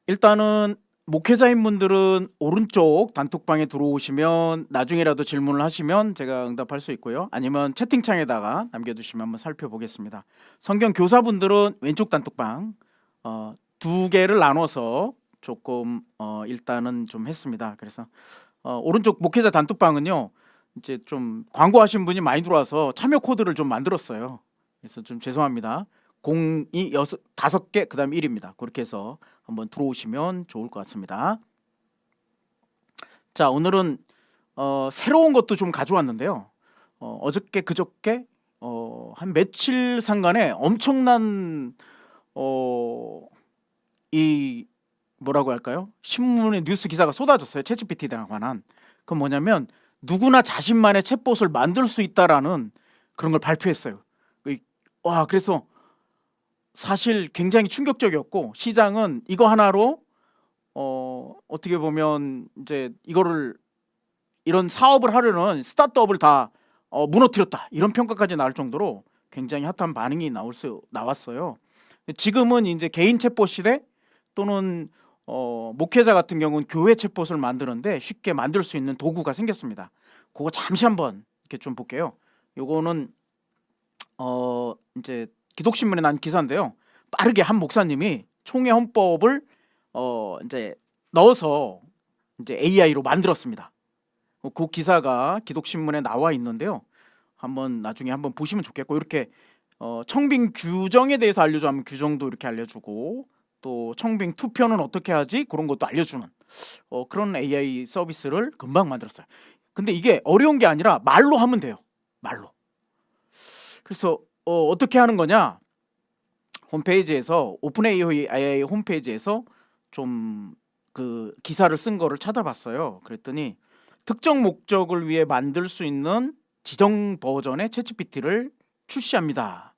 일단은 목회자인 분들은 오른쪽 단톡방에 들어오시면 나중에라도 질문을 하시면 제가 응답할 수 있고요. 아니면 채팅창에다가 남겨주시면 한번 살펴보겠습니다. 성경 교사분들은 왼쪽 단톡방 두 개를 나눠서 조금 일단은 좀 했습니다. 그래서 오른쪽 목회자 단톡방은요, 이제 좀 광고하신 분이 많이 들어와서 참여 코드를 좀 만들었어요. 그래서 좀 죄송합니다. 0이 5개 그다음 1입니다. 그렇게 해서 한번 들어오시면 좋을 것 같습니다. 자, 오늘은 새로운 것도 좀 가져왔는데요. 어저께 그저께 한 며칠 상간에 엄청난 이 뭐라고 할까요? 신문에 뉴스 기사가 쏟아졌어요. 챗GPT에 관한. 그건 뭐냐면 누구나 자신만의 챗봇을 만들 수 있다라는 그런 걸 발표했어요. 와, 그래서 사실 굉장히 충격적이었고, 시장은 이거 하나로 어떻게 보면 이제 이런 사업을 하려는 스타트업을 다 무너뜨렸다, 이런 평가까지 나올 정도로 굉장히 핫한 반응이 나왔어요. 지금은 이제 개인 챗봇 시대, 또는 목회자 같은 경우는 교회 챗봇을 만드는데 쉽게 만들 수 있는 도구가 생겼습니다. 그거 잠시 한번 이렇게 좀 볼게요. 요거는 이제 기독신문에 난 기사인데요. 빠르게 한 목사님이 총회 헌법을 이제 넣어서 이제 AI로 만들었습니다. 그 기사가 기독신문에 나와 있는데요. 나중에 한번 보시면 좋겠고, 이렇게 청빙 규정에 대해서 알려주면 규정도 이렇게 알려주고, 또 청빙 투표는 어떻게 하지, 그런 것도 알려주는 그런 AI 서비스를 금방 만들었어요. 근데 이게 어려운 게 아니라 말로 하면 돼요. 말로. 그래서 어떻게 하는 거냐, 홈페이지에서 오픈 AI 홈페이지에서 좀 그 기사를 쓴 거를 찾아봤어요. 그랬더니 특정 목적을 위해 만들 수 있는 지정 버전의 챗GPT를 출시합니다.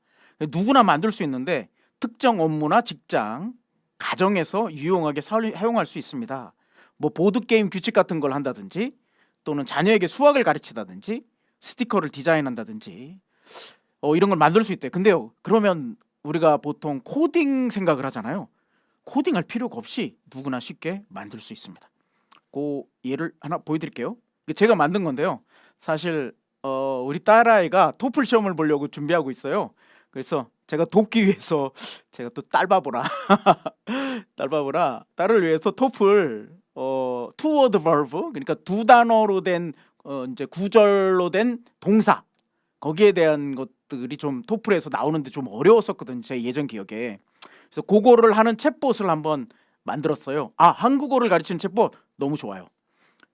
누구나 만들 수 있는데 특정 업무나 직장, 가정에서 유용하게 사용할 수 있습니다. 뭐 보드게임 규칙 같은 걸 한다든지, 또는 자녀에게 수학을 가르치다든지, 스티커를 디자인한다든지 이런 걸 만들 수 있대요. 근데요, 그러면 우리가 보통 코딩 생각을 하잖아요. 코딩할 필요가 없이 누구나 쉽게 만들 수 있습니다. 그 예를 하나 보여드릴게요. 제가 만든 건데요. 사실 우리 딸아이가 토플 시험을 보려고 준비하고 있어요. 그래서 제가 돕기 위해서 제가 또 딸바보라 딸을 위해서 토플 two word verb, 그러니까 두 단어로 된 이제 구절로 된 동사, 거기에 대한 것들이 좀 토플에서 나오는데 좀 어려웠었거든요, 제 예전 기억에. 그래서 그거를 하는 챗봇을 한번 만들었어요. 한국어를 가르치는 챗봇 너무 좋아요.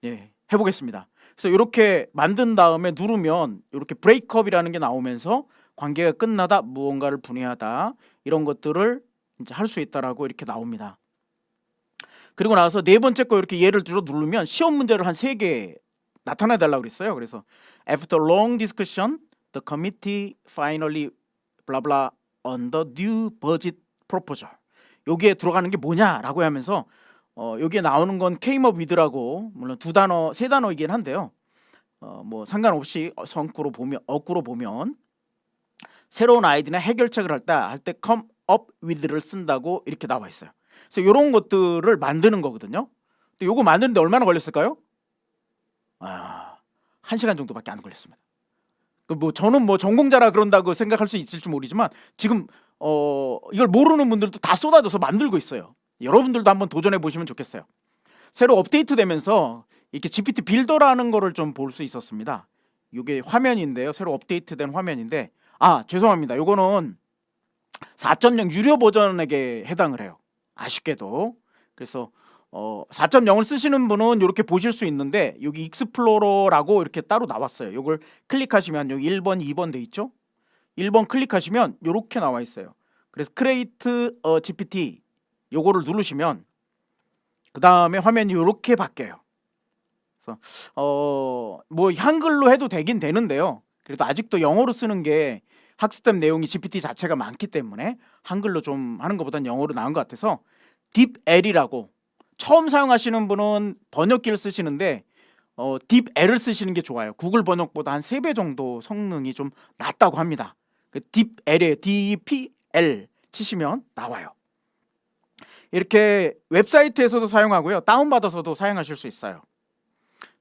예, 해보겠습니다. 그래서 이렇게 만든 다음에 누르면 이렇게 브레이크업이라는 게 나오면서 관계가 끝나다, 무언가를 분해하다, 이런 것들을 이제 할 수 있다라고 이렇게 나옵니다. 그리고 나서 네 번째 거 이렇게 예를 들어 누르면 시험 문제를 한 3개 나타내 달라고 그랬어요. 그래서 after long discussion, the committee finally blah blah on the new budget proposal. 여기에 들어가는 게 뭐냐라고 하면서 여기에 나오는 건 came up with라고, 물론 2단어 3단어이긴 한데요. 뭐 상관없이 어꾸로 보면 새로운 아이디나 해결책을 할 때 come up with를 쓴다고 이렇게 나와 있어요. 그래서 이런 것들을 만드는 거거든요. 근데 요거 만드는데 얼마나 걸렸을까요? 1시간 정도밖에 안 걸렸습니다. 저는 전공자라 그런다고 생각할 수 있을지 모르지만, 지금 이걸 모르는 분들도 다 쏟아져서 만들고 있어요. 여러분들도 한번 도전해 보시면 좋겠어요. 새로 업데이트되면서 이렇게 GPT 빌더라는 거를 좀 볼 수 있었습니다. 이게 화면인데요. 새로 업데이트된 화면인데, 죄송합니다. 요거는 4.0 유료 버전에게 해당을 해요. 아쉽게도. 그래서 4.0을 쓰시는 분은 이렇게 보실 수 있는데, 여기 익스플로러라고 이렇게 따로 나왔어요. 이걸 클릭하시면 여기 1번, 2번 돼 있죠? 1번 클릭하시면 이렇게 나와 있어요. 그래서 크레이트 GPT 요거를 누르시면 그 다음에 화면이 이렇게 바뀌어요. 그래서 뭐 한글로 해도 되긴 되는데요. 그래도 아직도 영어로 쓰는 게 학습된 내용이 GPT 자체가 많기 때문에 한글로 좀 하는 것보다는 영어로 나은 것 같아서 딥L이라고, 처음 사용하시는 분은 번역기를 쓰시는데 딥L을 쓰시는 게 좋아요. 구글 번역보다 한 3배 정도 성능이 좀 낮다고 합니다. 딥L에 DEPL 치시면 나와요. 이렇게 웹사이트에서도 사용하고요. 다운받아서도 사용하실 수 있어요.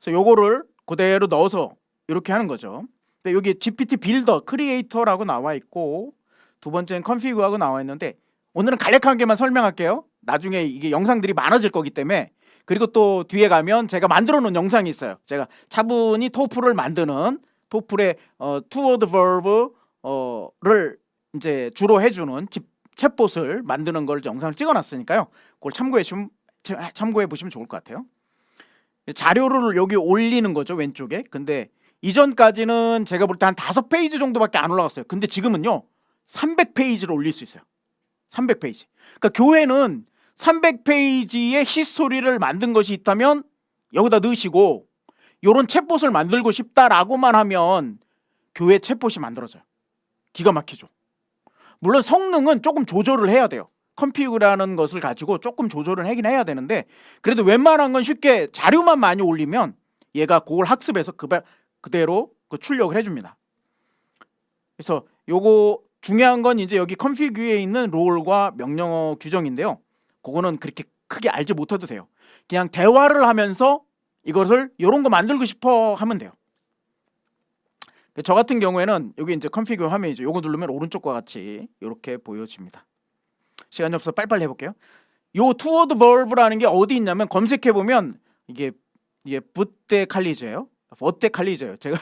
그래서 요거를 그대로 넣어서 이렇게 하는 거죠. 근데 여기 GPT 빌더, 크리에이터라고 나와 있고 두 번째는 컨피그하고 나와 있는데 오늘은 간략하게만 설명할게요. 나중에 이게 영상들이 많아질 거기 때문에. 그리고 또 뒤에 가면 제가 만들어 놓은 영상이 있어요. 제가 차분히 토플을 만드는 토플의 투워드 버브를 이제 주로 해주는 챗봇을 만드는 걸 영상을 찍어놨으니까요. 그걸 참고해 보시면 좋을 것 같아요. 자료를 여기 올리는 거죠, 왼쪽에. 근데 이전까지는 제가 볼 때 한 5페이지 정도밖에 안 올라갔어요. 근데 지금은요 300페이지를 올릴 수 있어요. 300페이지. 그러니까 교회는 300페이지의 히스토리를 만든 것이 있다면 여기다 넣으시고 요런 챗봇을 만들고 싶다라고만 하면 교회 챗봇이 만들어져요. 기가 막히죠. 물론 성능은 조금 조절을 해야 돼요. 컴피그라는 것을 가지고 조금 조절을 하긴 해야 되는데 그래도 웬만한 건 쉽게 자료만 많이 올리면 얘가 그걸 학습해서 그대로 출력을 해줍니다. 그래서 요거 중요한 건 이제 여기 컨피그에 있는 롤과 명령어 규정인데요. 그거는 그렇게 크게 알지 못해도 돼요. 그냥 대화를 하면서 이것을 요런 거 만들고 싶어 하면 돼요. 저 같은 경우에는 여기 이제 컨피그 화면이죠. 요거 누르면 오른쪽과 같이 이렇게 보여집니다. 시간이 없어서 빨리빨리 해볼게요. 요 투워드 버브라는 게 어디 있냐면 검색해 보면 이게 부테 칼리즈예요. 버테 칼리즈예요. 제가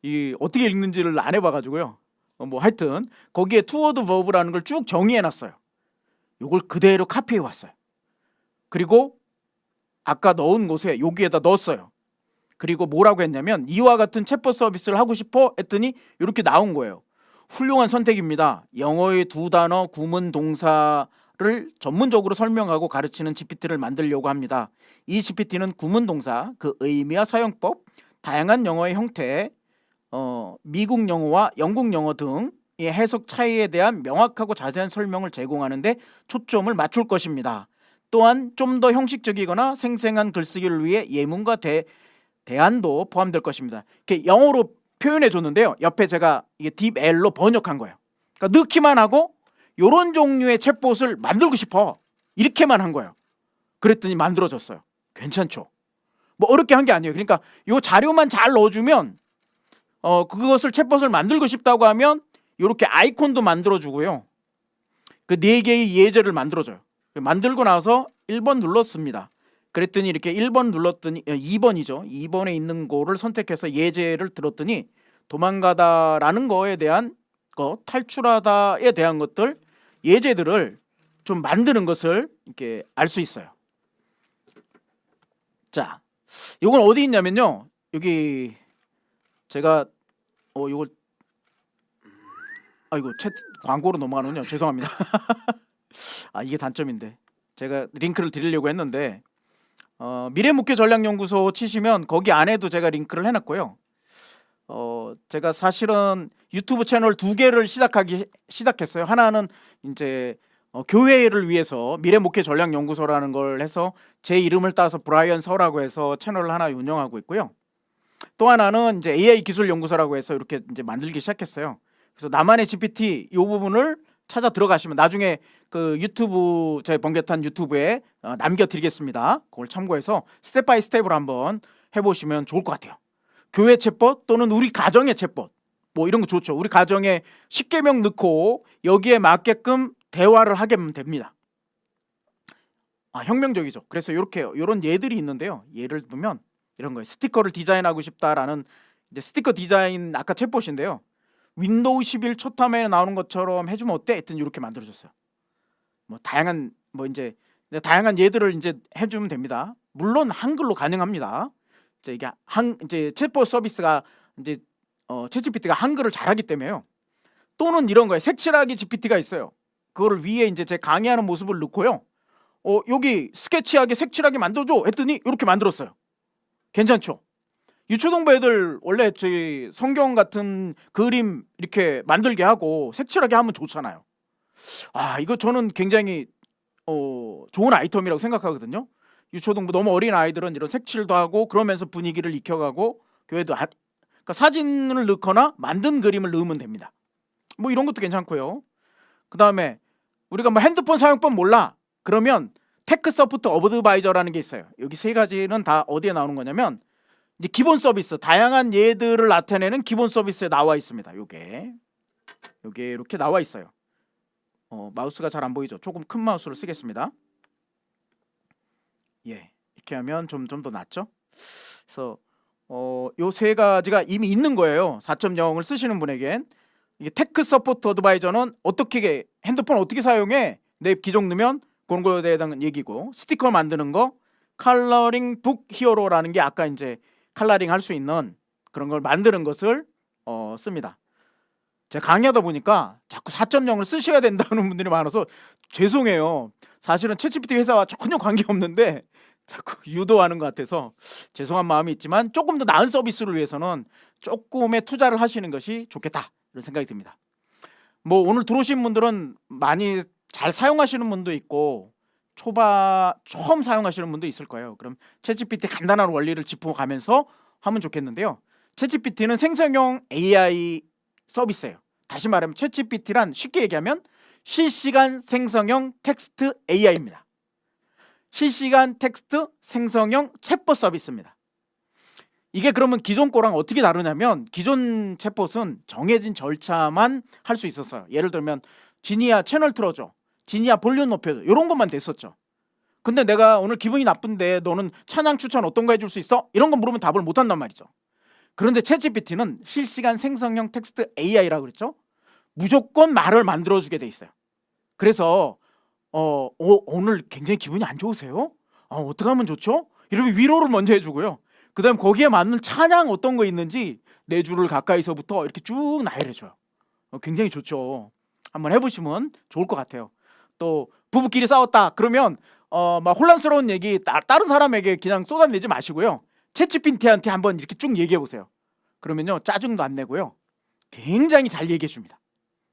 이 어떻게 읽는지를 안 해봐가지고요. 뭐 하여튼 거기에 투워드 버브라는 걸 쭉 정의해놨어요. 요걸 그대로 카피해 왔어요. 그리고 아까 넣은 곳에 여기에다 넣었어요. 그리고 뭐라고 했냐면 이와 같은 챗봇 서비스를 하고 싶어 했더니 이렇게 나온 거예요. 훌륭한 선택입니다. 영어의 2단어 구문 동사를 전문적으로 설명하고 가르치는 GPT를 만들려고 합니다. 이 GPT는 구문 동사, 그 의미와 사용법, 다양한 영어의 형태, 미국 영어와 영국 영어 등의 해석 차이에 대한 명확하고 자세한 설명을 제공하는데 초점을 맞출 것입니다. 또한 좀 더 형식적이거나 생생한 글쓰기를 위해 예문과 대안도 포함될 것입니다. 이렇게 영어로 표현해 줬는데요. 옆에 제가 이게 딥L로 번역한 거예요. 그러니까 넣기만 하고 요런 종류의 챗봇을 만들고 싶어 이렇게만 한 거예요. 그랬더니 만들어졌어요. 괜찮죠? 뭐 어렵게 한 게 아니에요. 그러니까 요 자료만 잘 넣어주면 그것을 챗봇을 만들고 싶다고 하면 요렇게 아이콘도 만들어주고요. 그 4개의 예제를 만들어줘요. 만들고 나서 1번 눌렀습니다. 그랬더니 이렇게 1번 눌렀더니 2번이죠. 2번에 있는 거를 선택해서 예제를 들었더니 도망가다라는 거에 대한 탈출하다에 대한 것들 예제들을 좀 만드는 것을 이렇게 알 수 있어요. 자, 요건 어디 있냐면요. 여기 제가 요걸 아이고 광고로 넘어가는군요. 죄송합니다. 아 이게 단점인데 제가 링크를 드리려고 했는데 미래목회전략연구소 치시면 거기 안에도 제가 링크를 해놨고요. 제가 사실은 유튜브 채널 2개를 시작했어요. 하나는 이제 교회를 위해서 미래목회전략연구소라는 걸 해서 제 이름을 따서 브라이언 서라고 해서 채널을 하나 운영하고 있고요. 또 하나는 이제 AI 기술연구소라고 해서 이렇게 이제 만들기 시작했어요. 그래서 나만의 GPT 이 부분을 찾아 들어가시면 나중에 그 유튜브 제 번개탄 유튜브에 남겨드리겠습니다. 그걸 참고해서 스텝 바이 스텝으로 한번 해보시면 좋을 것 같아요. 교회 챗봇 또는 우리 가정의 챗봇 뭐 이런 거 좋죠. 우리 가정에 10계명 넣고 여기에 맞게끔 대화를 하게 하면 됩니다. 혁명적이죠. 그래서 이런 예들이 있는데요. 예를 들면 이런 거예요. 스티커를 디자인하고 싶다라는 이제 스티커 디자인 아까 챗봇인데요. 윈도우 11 첫 화면에 나오는 것처럼 해주면 어때? 했더니 이렇게 만들어줬어요. 뭐 다양한 다양한 예들을 이제 해주면 됩니다. 물론 한글로 가능합니다. 이게 이제 챗봇 서비스가 이제 챗GPT가 한글을 잘하기 때문에요. 또는 이런 거예요. 색칠하기 GPT가 있어요. 그거를 위에 이제 제 강의하는 모습을 넣고요. 여기 스케치하게 색칠하게 만들어줘 했더니 이렇게 만들었어요. 괜찮죠? 유초동부 애들 원래 저희 성경 같은 그림 이렇게 만들게 하고 색칠하게 하면 좋잖아요. 이거 저는 굉장히 좋은 아이템이라고 생각하거든요. 유초동부 너무 어린 아이들은 이런 색칠도 하고 그러면서 분위기를 익혀가고 교회도 그러니까 사진을 넣거나 만든 그림을 넣으면 됩니다. 뭐 이런 것도 괜찮고요. 그 다음에 우리가 뭐 핸드폰 사용법 몰라. 그러면 테크 서포트 어드바이저라는 게 있어요. 여기 세 가지는 다 어디에 나오는 거냐면 이제 기본 서비스, 다양한 예들을 나타내는 기본 서비스에 나와 있습니다. 요게 이렇게 나와 있어요. 마우스가 잘 안 보이죠? 조금 큰 마우스를 쓰겠습니다. 예, 이렇게 하면 좀 더 낫죠? 그래서 요 세 가지가 이미 있는 거예요. 4.0을 쓰시는 분에겐. 이게 테크 서포트 어드바이저는 어떻게 핸드폰 어떻게 사용해? 내 기종 넣으면 그런 거에 대한 얘기고, 스티커 만드는 거, 컬러링 북 히어로라는 게 아까 이제 컬러링 할 수 있는 그런 걸 만드는 것을 씁니다. 제가 강의하다 보니까 자꾸 4.0을 쓰셔야 된다는 분들이 많아서 죄송해요. 사실은 챗GPT 회사와 전혀 관계없는데 자꾸 유도하는 것 같아서 죄송한 마음이 있지만 조금 더 나은 서비스를 위해서는 조금의 투자를 하시는 것이 좋겠다, 이런 생각이 듭니다. 뭐 오늘 들어오신 분들은 많이 잘 사용하시는 분도 있고 처음 사용하시는 분도 있을 거예요. 그럼 챗GPT 간단한 원리를 짚어가면서 하면 좋겠는데요. 챗GPT는 생성형 AI 서비스예요. 다시 말하면 챗GPT란 쉽게 얘기하면 실시간 생성형 텍스트 AI입니다. 실시간 텍스트 생성형 챗봇 서비스입니다. 이게 그러면 기존 거랑 어떻게 다르냐면, 기존 챗봇은 정해진 절차만 할 수 있었어요. 예를 들면 지니야 채널 틀어줘, 지니야 볼륨 높여줘, 이런 것만 됐었죠. 근데 내가 오늘 기분이 나쁜데 너는 찬양 추천 어떤 거 해줄 수 있어? 이런 거 물으면 답을 못 한단 말이죠. 그런데 챗GPT는 실시간 생성형 텍스트 AI라고 그랬죠. 무조건 말을 만들어주게 돼 있어요. 그래서 오늘 굉장히 기분이 안 좋으세요? 어떻게 하면 좋죠? 이러면 위로를 먼저 해주고요. 그 다음 거기에 맞는 찬양 어떤 거 있는지 4줄을 가까이서부터 이렇게 쭉 나열해줘요. 굉장히 좋죠. 한번 해보시면 좋을 것 같아요. 또 부부끼리 싸웠다 그러면 막 혼란스러운 얘기 다른 사람에게 그냥 쏟아내지 마시고요. 챗GPT한테 한번 이렇게 쭉 얘기해 보세요. 그러면요 짜증도 안 내고요, 굉장히 잘 얘기해 줍니다.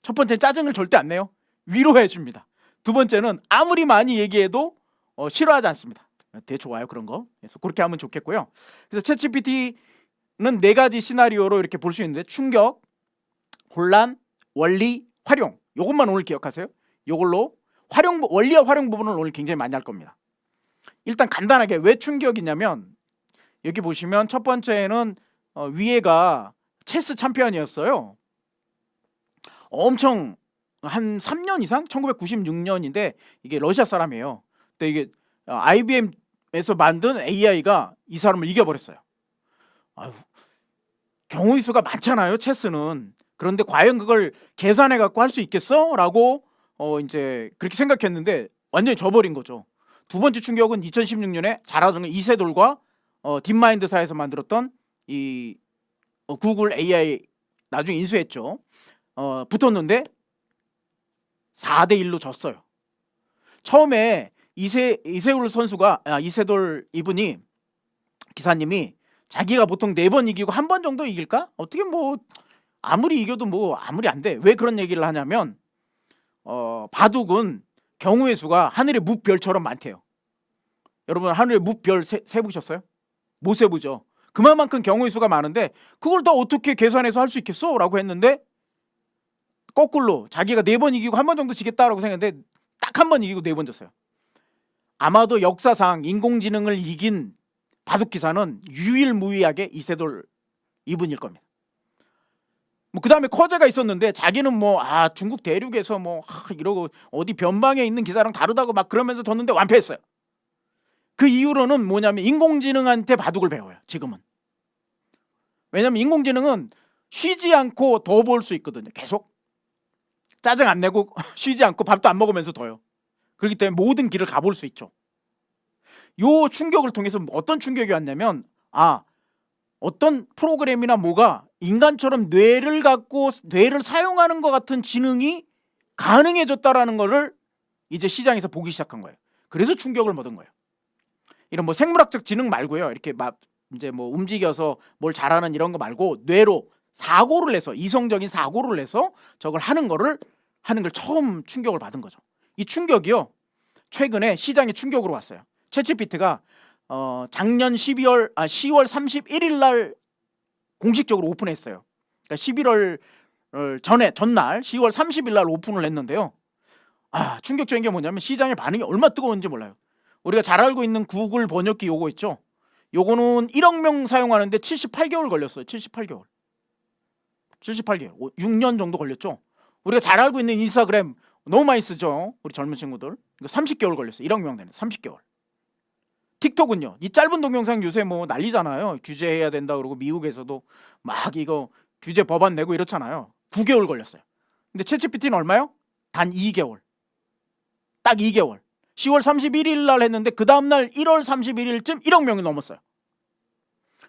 첫 번째는 짜증을 절대 안 내요. 위로해 줍니다. 두 번째는 아무리 많이 얘기해도 싫어하지 않습니다. 되게 좋아요, 그런 거. 그래서 그렇게 하면 좋겠고요. 그래서 챗GPT는 4가지 시나리오로 이렇게 볼 수 있는데, 충격, 혼란, 원리, 활용. 요것만 오늘 기억하세요. 요걸로 원리와 활용 부분을 오늘 굉장히 많이 할 겁니다. 일단 간단하게 왜 충격이냐면, 여기 보시면 첫 번째는 위에가 체스 챔피언이었어요. 엄청 한 3년 이상, 1996년인데 이게 러시아 사람이에요. 근데 이게 IBM에서 만든 AI가 이 사람을 이겨버렸어요. 경우의 수가 많잖아요, 체스는. 그런데 과연 그걸 계산해 갖고 할 수 있겠어? 라고 이제 그렇게 생각했는데 완전히 져버린 거죠. 두 번째 충격은 2016년에 잘하던 이세돌과 딥마인드사에서 만들었던 이 구글 AI 나중에 인수했죠. 붙었는데 4대1로 졌어요. 처음에 이세돌 선수가 이세돌 이분이 기사님이 자기가 보통 4번 이기고 1번 정도 이길까? 어떻게 뭐 아무리 이겨도 뭐 아무리 안 돼. 왜 그런 얘기를 하냐면 바둑은 경우의 수가 하늘의 뭇별처럼 많대요. 여러분 하늘의 뭇별 세보셨어요? 못 세보죠. 그만큼 경우의 수가 많은데 그걸 다 어떻게 계산해서 할 수 있겠어? 라고 했는데 거꾸로 자기가 4번 이기고 1번 정도 지겠다라고 생각했는데 딱 1번 이기고 4번 졌어요. 아마도 역사상 인공지능을 이긴 바둑 기사는 유일무이하게 이세돌 이분일 겁니다. 뭐 그 다음에 커제가 있었는데 자기는 뭐 중국 대륙에서 뭐 이러고 어디 변방에 있는 기사랑 다르다고 막 그러면서 졌는데 완패했어요. 그 이후로는 뭐냐면 인공지능한테 바둑을 배워요, 지금은. 왜냐면 인공지능은 쉬지 않고 더 볼 수 있거든요. 계속 짜증 안 내고 쉬지 않고 밥도 안 먹으면서 더요. 그렇기 때문에 모든 길을 가볼 수 있죠. 요 충격을 통해서 어떤 충격이 왔냐면 어떤 프로그램이나 뭐가 인간처럼 뇌를 갖고 뇌를 사용하는 것 같은 지능이 가능해졌다라는 거를 이제 시장에서 보기 시작한 거예요. 그래서 충격을 먹은 거예요. 이런 뭐 생물학적 지능 말고요, 이렇게 막 이제 뭐 움직여서 뭘 잘하는 이런 거 말고 뇌로 사고를 내서, 이성적인 사고를 내서 저걸 하는 걸 처음 충격을 받은 거죠. 이 충격이요, 최근에 시장에 충격으로 왔어요. 챗GPT가 작년 10월 31일 날 공식적으로 오픈했어요. 그러니까 11월 전날 10월 30일 날 오픈을 했는데요. 충격적인 게 뭐냐면 시장의 반응이 얼마나 뜨거운지 몰라요. 우리가 잘 알고 있는 구글 번역기 요거 있죠. 요거는 1억 명 사용하는데 78개월 걸렸어요. 78개월. 6년 정도 걸렸죠. 우리가 잘 알고 있는 인스타그램 너무 많이 쓰죠. 우리 젊은 친구들. 이거 30개월 걸렸어요. 1억 명 되는 30개월. 틱톡은요. 이 짧은 동영상 요새 뭐 난리잖아요. 규제해야 된다 그러고 미국에서도 막 이거 규제 법안 내고 이렇잖아요. 9개월 걸렸어요. 근데 챗GPT는 얼마요? 단 2개월. 딱 2개월. 10월 31일 날 했는데 그 다음 날 1월 31일쯤 1억 명이 넘었어요.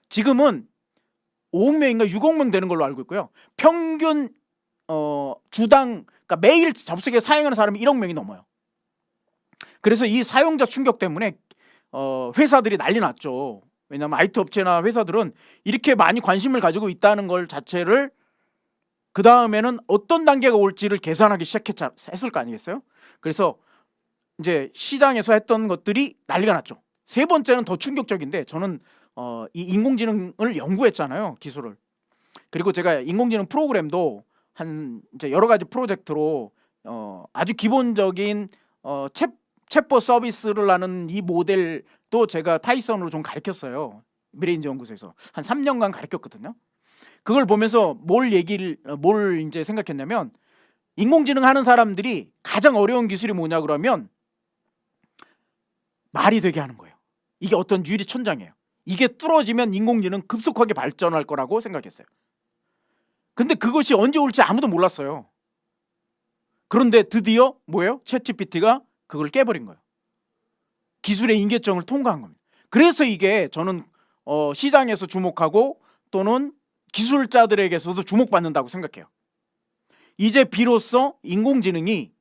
지금은 5억 명인가 6억 명 되는 걸로 알고 있고요. 평균 주당 그러니까 매일 접속해 사용하는 사람이 1억 명이 넘어요. 그래서 이 사용자 충격 때문에 회사들이 난리 났죠. 왜냐하면 IT 업체나 회사들은 이렇게 많이 관심을 가지고 있다는 걸 자체를 그 다음에는 어떤 단계가 올지를 계산하기 시작했을 거 아니겠어요? 그래서 이제 시장에서 했던 것들이 난리가 났죠. 세 번째는 더 충격적인데 저는 이 인공지능을 연구했잖아요. 기술을. 그리고 제가 인공지능 프로그램도 한 이제 여러 가지 프로젝트로 아주 기본적인 챗봇 서비스를 하는 이 모델도 제가 타이슨으로 좀 가르쳤어요. 미래인재 연구소에서 한 3년간 가르쳤거든요. 그걸 보면서 뭘 이제 생각했냐면 인공지능 하는 사람들이 가장 어려운 기술이 뭐냐 그러면 말이 되게 하는 거예요. 이게 어떤 유리천장이에요. 이게 뚫어지면 인공지능 급속하게 발전할 거라고 생각했어요. 근데 그것이 언제 올지 아무도 몰랐어요. 그런데 드디어 뭐예요? 챗GPT가 그걸 깨버린 거예요. 기술의 임계점을 통과한 겁니다. 그래서 이게 저는 시장에서 주목하고 또는 기술자들에게서도 주목받는다고 생각해요. 이제 비로소 인공지능이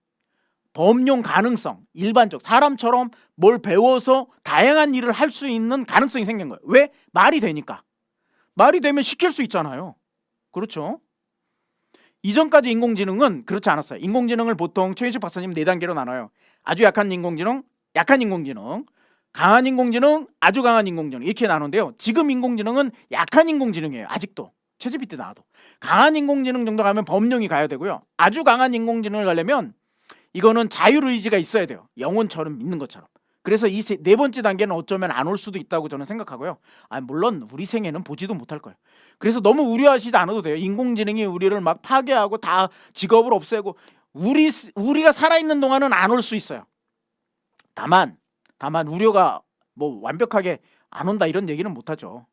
범용 가능성, 일반적 사람처럼 뭘 배워서 다양한 일을 할 수 있는 가능성이 생긴 거예요. 왜? 말이 되니까. 말이 되면 시킬 수 있잖아요. 그렇죠? 이전까지 인공지능은 그렇지 않았어요. 인공지능을 보통 최인식 박사님 4단계로 나눠요. 아주 약한 인공지능, 약한 인공지능, 강한 인공지능, 아주 강한 인공지능 이렇게 나누는데요. 지금 인공지능은 약한 인공지능이에요. 아직도. 챗GPT 나와도. 강한 인공지능 정도 가면 범용이 가야 되고요. 아주 강한 인공지능을 가려면 이거는 자율의지가 있어야 돼요. 영혼처럼 믿는 것처럼. 그래서 이 네 번째 단계는 어쩌면 안 올 수도 있다고 저는 생각하고요. 물론 우리 생애는 보지도 못할 거예요. 그래서 너무 우려하시지 않아도 돼요. 인공지능이 우리를 막 파괴하고 다 직업을 없애고 우리가 살아있는 동안은 안 올 수 있어요. 다만 우려가 뭐 완벽하게 안 온다 이런 얘기는 못하죠.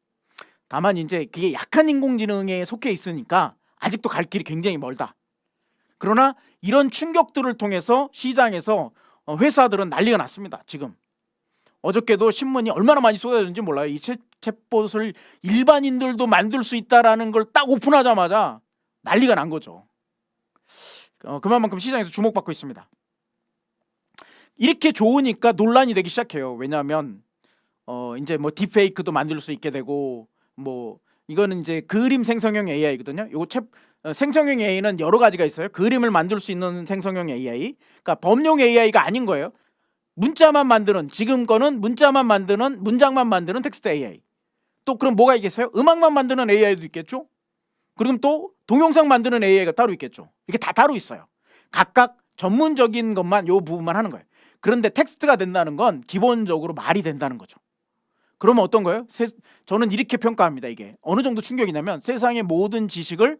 다만 이제 그게 약한 인공지능에 속해 있으니까 아직도 갈 길이 굉장히 멀다. 그러나 이런 충격들을 통해서 시장에서 회사들은 난리가 났습니다. 지금 어저께도 신문이 얼마나 많이 쏟아졌는지 몰라요. 이 챗봇을 일반인들도 만들 수 있다라는 걸 딱 오픈하자마자 난리가 난 거죠. 그만큼 시장에서 주목받고 있습니다. 이렇게 좋으니까 논란이 되기 시작해요. 왜냐하면 이제 뭐 딥페이크도 만들 수 있게 되고 뭐 이거는 이제 그림 생성형 AI거든요. 요거 생성형 AI는 여러 가지가 있어요. 그림을 만들 수 있는 생성형 AI. 그러니까 범용 AI가 아닌 거예요. 문자만 만드는, 지금 거는 문자만 만드는, 문장만 만드는 텍스트 AI. 또 그럼 뭐가 있겠어요? 음악만 만드는 AI도 있겠죠. 그럼 또 동영상 만드는 AI가 따로 있겠죠. 이게 다 따로 있어요. 각각 전문적인 것만 요 부분만 하는 거예요. 그런데 텍스트가 된다는 건 기본적으로 말이 된다는 거죠. 그러면 어떤 거예요? 저는 이렇게 평가합니다. 이게 어느 정도 충격이냐면 세상의 모든 지식을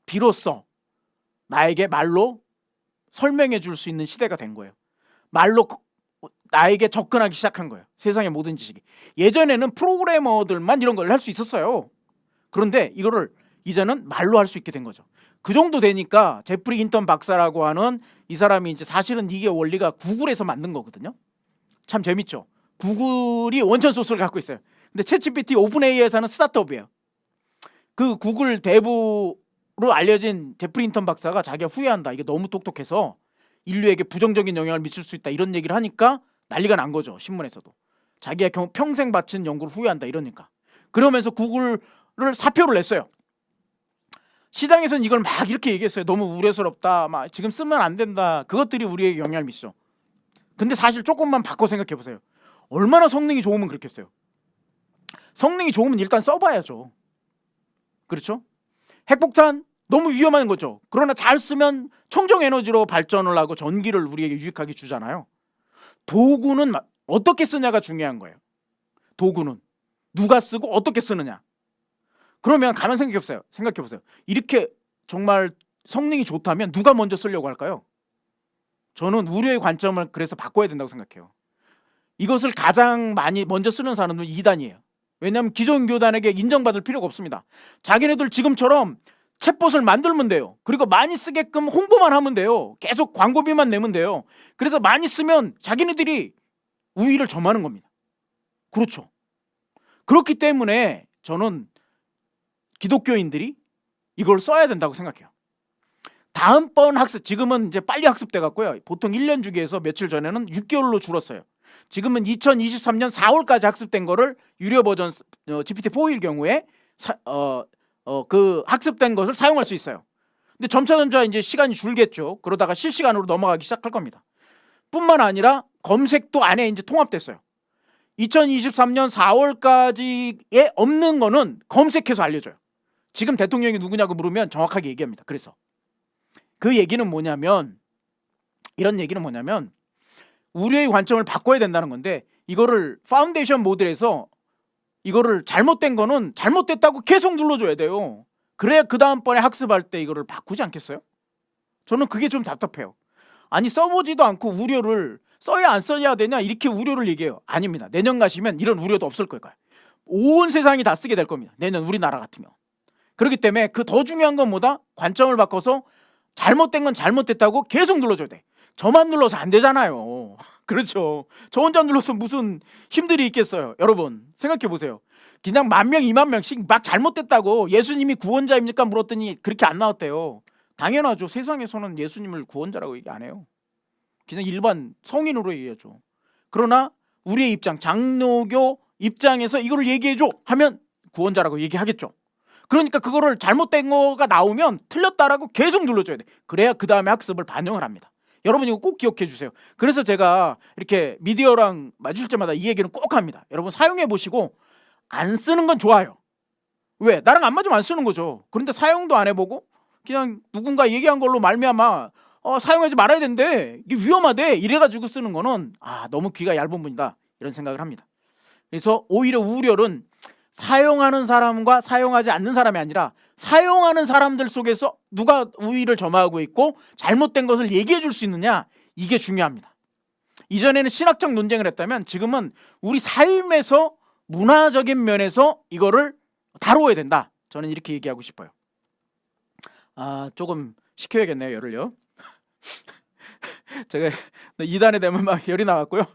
비로소 나에게 말로 설명해 줄 수 있는 시대가 된 거예요. 말로 나에게 접근하기 시작한 거예요. 세상의 모든 지식이. 예전에는 프로그래머들만 이런 걸 할 수 있었어요. 그런데 이거를 이제는 말로 할 수 있게 된 거죠. 그 정도 되니까 제프리 힌턴 박사라고 하는 이 사람이 이제 사실은 이게 원리가 구글에서 만든 거거든요. 참 재밌죠. 구글이 원천 소스를 갖고 있어요. 근데 챗GPT 오픈AI에서는 스타트업이에요. 그 구글 대부로 알려진 제프리 힌턴 박사가 자기가 후회한다. 이게 너무 똑똑해서 인류에게 부정적인 영향을 미칠 수 있다. 이런 얘기를 하니까 난리가 난 거죠. 신문에서도. 자기가 평생 바친 연구를 후회한다. 이러니까. 그러면서 구글을 사표를 냈어요. 시장에서는 이걸 막 이렇게 얘기했어요. 너무 우려스럽다. 막 지금 쓰면 안 된다. 그것들이 우리에게 영향을 미치죠. 근데 사실 조금만 바꿔 생각해 보세요. 얼마나 성능이 좋으면 그렇겠어요. 성능이 좋으면 일단 써봐야죠. 그렇죠? 핵폭탄 너무 위험한 거죠. 그러나 잘 쓰면 청정에너지로 발전을 하고 전기를 우리에게 유익하게 주잖아요. 도구는 어떻게 쓰냐가 중요한 거예요. 도구는 누가 쓰고 어떻게 쓰느냐. 그러면 가만 생각해보세요. 이렇게 정말 성능이 좋다면 누가 먼저 쓰려고 할까요? 저는 우려의 관점을 그래서 바꿔야 된다고 생각해요. 이것을 가장 많이 먼저 쓰는 사람은 2단이에요. 왜냐하면 기존 교단에게 인정받을 필요가 없습니다. 자기네들 지금처럼 챗봇을 만들면 돼요. 그리고 많이 쓰게끔 홍보만 하면 돼요. 계속 광고비만 내면 돼요. 그래서 많이 쓰면 자기네들이 우위를 점하는 겁니다. 그렇죠. 그렇기 때문에 저는 기독교인들이 이걸 써야 된다고 생각해요. 다음번 학습, 지금은 이제 빨리 학습돼 갖고요. 보통 1년 주기에서 며칠 전에는 6개월로 줄었어요. 지금은 2023년 4월까지 학습된 거를 유료 버전 GPT-4일 경우에 그 학습된 것을 사용할 수 있어요. 근데 점차 이제 시간이 줄겠죠. 그러다가 실시간으로 넘어가기 시작할 겁니다. 뿐만 아니라 검색도 안에 이제 통합됐어요. 2023년 4월까지에 없는 거는 검색해서 알려줘요. 지금 대통령이 누구냐고 물으면 정확하게 얘기합니다. 그래서 그 얘기는 뭐냐면, 이런 얘기는 뭐냐면 우려의 관점을 바꿔야 된다는 건데, 이거를 파운데이션 모델에서 이거를 잘못된 거는 잘못됐다고 계속 눌러줘야 돼요. 그래야 그 다음번에 학습할 때 이거를 바꾸지 않겠어요? 저는 그게 좀 답답해요. 아니, 써보지도 않고 우려를 써야 안 써야 되냐 이렇게 우려를 얘기해요. 아닙니다. 내년 가시면 이런 우려도 없을 거예요. 온 세상이 다 쓰게 될 겁니다. 내년 우리나라 같으면. 그렇기 때문에 그 더 중요한 건 뭐다? 관점을 바꿔서 잘못된 건 잘못됐다고 계속 눌러줘야 돼. 저만 눌러서 안 되잖아요. 그렇죠. 저 혼자 눌러서 무슨 힘들이 있겠어요. 여러분 생각해 보세요. 그냥 10,000명 20,000명씩 막 잘못됐다고 예수님이 구원자입니까 물었더니 그렇게 안 나왔대요. 당연하죠. 세상에서는 예수님을 구원자라고 얘기 안 해요. 그냥 일반 성인으로 얘기하죠. 그러나 우리의 입장, 장로교 입장에서 이걸 얘기해줘 하면 구원자라고 얘기하겠죠. 그러니까 그거를 잘못된 거가 나오면 틀렸다라고 계속 눌러줘야 돼. 그래야 그 다음에 학습을 반영을 합니다. 여러분 이거 꼭 기억해 주세요. 그래서 제가 이렇게 미디어랑 마주칠 때마다 이 얘기는 꼭 합니다. 여러분 사용해 보시고 안 쓰는 건 좋아요. 왜? 나랑 안 맞으면 안 쓰는 거죠. 그런데 사용도 안 해보고 그냥 누군가 얘기한 걸로 말미암아 사용하지 말아야 된대, 이게 위험하대 이래가지고 쓰는 거는 너무 귀가 얇은 분이다 이런 생각을 합니다. 그래서 오히려 우려는 사용하는 사람과 사용하지 않는 사람이 아니라 사용하는 사람들 속에서 누가 우위를 점하고 있고 잘못된 것을 얘기해 줄 수 있느냐, 이게 중요합니다. 이전에는 신학적 논쟁을 했다면 지금은 우리 삶에서 문화적인 면에서 이거를 다루어야 된다. 저는 이렇게 얘기하고 싶어요. 조금 식혀야겠네요, 열을요. 제가 2단에 되면 막 열이 나왔고요.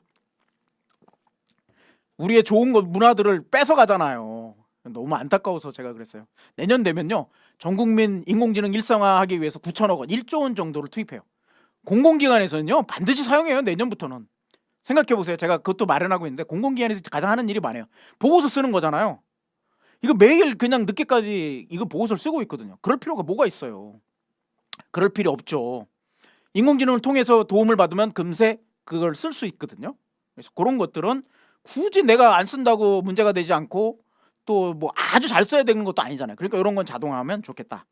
우리의 좋은 것, 문화들을 뺏어가잖아요. 너무 안타까워서 제가 그랬어요. 내년 되면요, 전국민 인공지능 일상화하기 위해서 9천억 원, 1조 원 정도를 투입해요. 공공기관에서는요 반드시 사용해요. 내년부터는. 생각해보세요. 제가 그것도 마련하고 있는데 공공기관에서 가장 하는 일이 많아요. 보고서 쓰는 거잖아요. 이거 매일 그냥 늦게까지 이거 보고서를 쓰고 있거든요. 그럴 필요가 뭐가 있어요. 그럴 필요 없죠. 인공지능을 통해서 도움을 받으면 금세 그걸 쓸 수 있거든요. 그래서 그런 것들은 굳이 내가 안 쓴다고 문제가 되지 않고 또 뭐 아주 잘 써야 되는 것도 아니잖아요. 그러니까 이런 건 자동화하면 좋겠다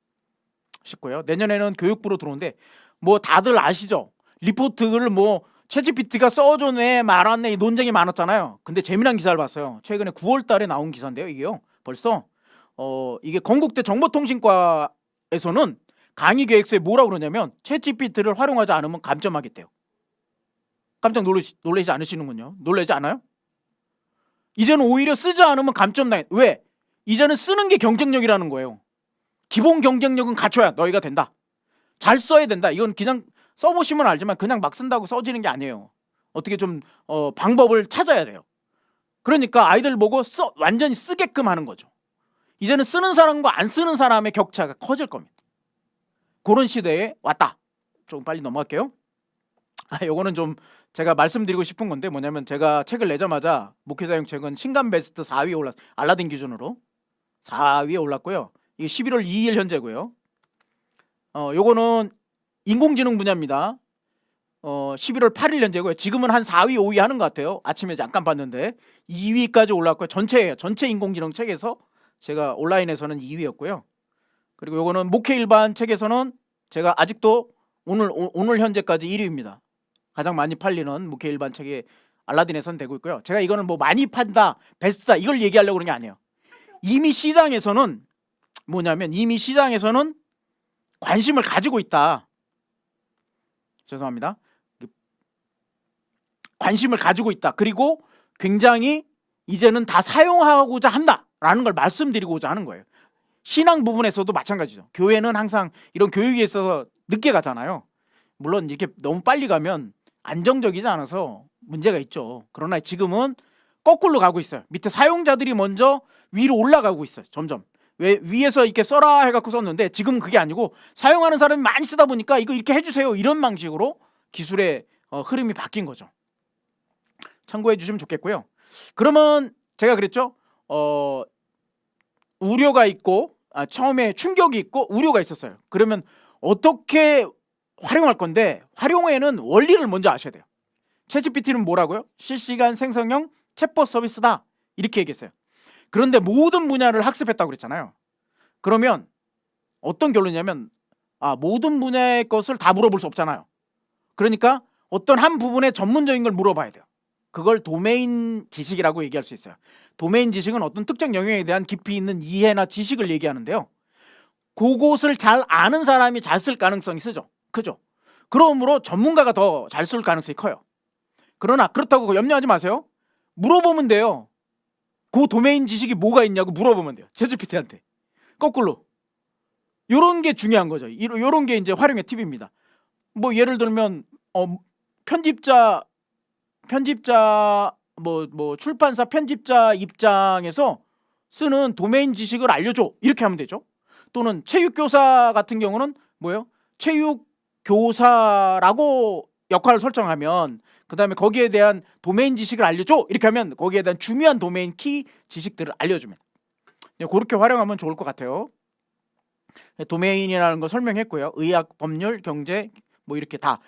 싶고요. 내년에는 교육부로 들어오는데 뭐 다들 아시죠? 리포트를 뭐 챗GPT가 써줬네 말았네 이 논쟁이 많았잖아요. 근데 재미난 기사를 봤어요. 최근에 9월 달에 나온 기사인데요. 이게요, 벌써 이게 건국대 정보통신과에서는 강의 계획서에 뭐라고 그러냐면 챗GPT를 활용하지 않으면 감점하겠대요. 깜짝 놀라지 않으시는군요. 놀라지 않아요? 이제는 오히려 쓰지 않으면 감점당해. 왜? 이제는 쓰는 게 경쟁력이라는 거예요. 기본 경쟁력은 갖춰야 너희가 된다. 잘 써야 된다. 이건 그냥 써보시면 알지만 그냥 막 쓴다고 써지는 게 아니에요. 어떻게 좀 방법을 찾아야 돼요. 그러니까 아이들 보고 완전히 쓰게끔 하는 거죠. 이제는 쓰는 사람과 안 쓰는 사람의 격차가 커질 겁니다. 그런 시대에 왔다. 좀 빨리 넘어갈게요. 요거는 좀 제가 말씀드리고 싶은 건데 뭐냐면 제가 책을 내자마자 목회자용 책은 신간 베스트 4위에 알라딘 기준으로 4위에 올랐고요. 이게 11월 2일 현재고요. 요거는 인공지능 분야입니다. 11월 8일 현재고요. 지금은 한 4위, 5위 하는 것 같아요. 아침에 잠깐 봤는데 2위까지 올랐고요. 전체예요. 전체 인공지능 책에서 제가 온라인에서는 2위였고요. 그리고 요거는 목회 일반 책에서는 제가 아직도 오늘 현재까지 1위입니다. 가장 많이 팔리는 목회 일반 책이 알라딘에서는 되고 있고요. 제가 이거는 뭐 많이 판다, 베스트다 이걸 얘기하려고 그런 게 아니에요. 이미 시장에서는 뭐냐면 이미 시장에서는 관심을 가지고 있다. 죄송합니다. 관심을 가지고 있다. 그리고 굉장히 이제는 다 사용하고자 한다라는 걸 말씀드리고자 하는 거예요. 신앙 부분에서도 마찬가지죠. 교회는 항상 이런 교육에 있어서 늦게 가잖아요. 물론 이렇게 너무 빨리 가면 안정적이지 않아서 문제가 있죠. 그러나 지금은 거꾸로 가고 있어요. 밑에 사용자들이 먼저 위로 올라가고 있어요. 점점. 왜 위에서 이렇게 써라 해갖고 썼는데 지금은 그게 아니고 사용하는 사람이 많이 쓰다 보니까 이거 이렇게 해주세요. 이런 방식으로 기술의 흐름이 바뀐 거죠. 참고해 주시면 좋겠고요. 그러면 제가 그랬죠. 우려가 있고 처음에 충격이 있고 우려가 있었어요. 그러면 어떻게 활용할 건데 활용에는 원리를 먼저 아셔야 돼요. 챗GPT는 뭐라고요? 실시간 생성형 챗봇 서비스다 이렇게 얘기했어요. 그런데 모든 분야를 학습했다고 그랬잖아요. 그러면 어떤 결론이냐면 모든 분야의 것을 다 물어볼 수 없잖아요. 그러니까 어떤 한 부분의 전문적인 걸 물어봐야 돼요. 그걸 도메인 지식이라고 얘기할 수 있어요. 도메인 지식은 어떤 특정 영역에 대한 깊이 있는 이해나 지식을 얘기하는데요. 그것을 잘 아는 사람이 잘 쓸 가능성이 크죠. 그러므로 전문가가 더 잘 쓸 가능성이 커요. 그러나 그렇다고 염려하지 마세요. 물어보면 돼요. 그 도메인 지식이 뭐가 있냐고 물어보면 돼요. 챗GPT한테. 거꾸로. 요런 게 중요한 거죠. 요런 게 이제 활용의 팁입니다. 뭐 예를 들면 편집자 출판사 편집자 입장에서 쓰는 도메인 지식을 알려줘. 이렇게 하면 되죠. 또는 체육교사 같은 경우는 뭐예요? 체육교사라고 역할을 설정하면 그 다음에 거기에 대한 도메인 지식을 알려줘. 이렇게 하면 거기에 대한 중요한 도메인 키 지식들을 알려주면 그렇게 활용하면 좋을 것 같아요. 도메인이라는 거 설명했고요. 의학, 법률, 경제 뭐 이렇게 다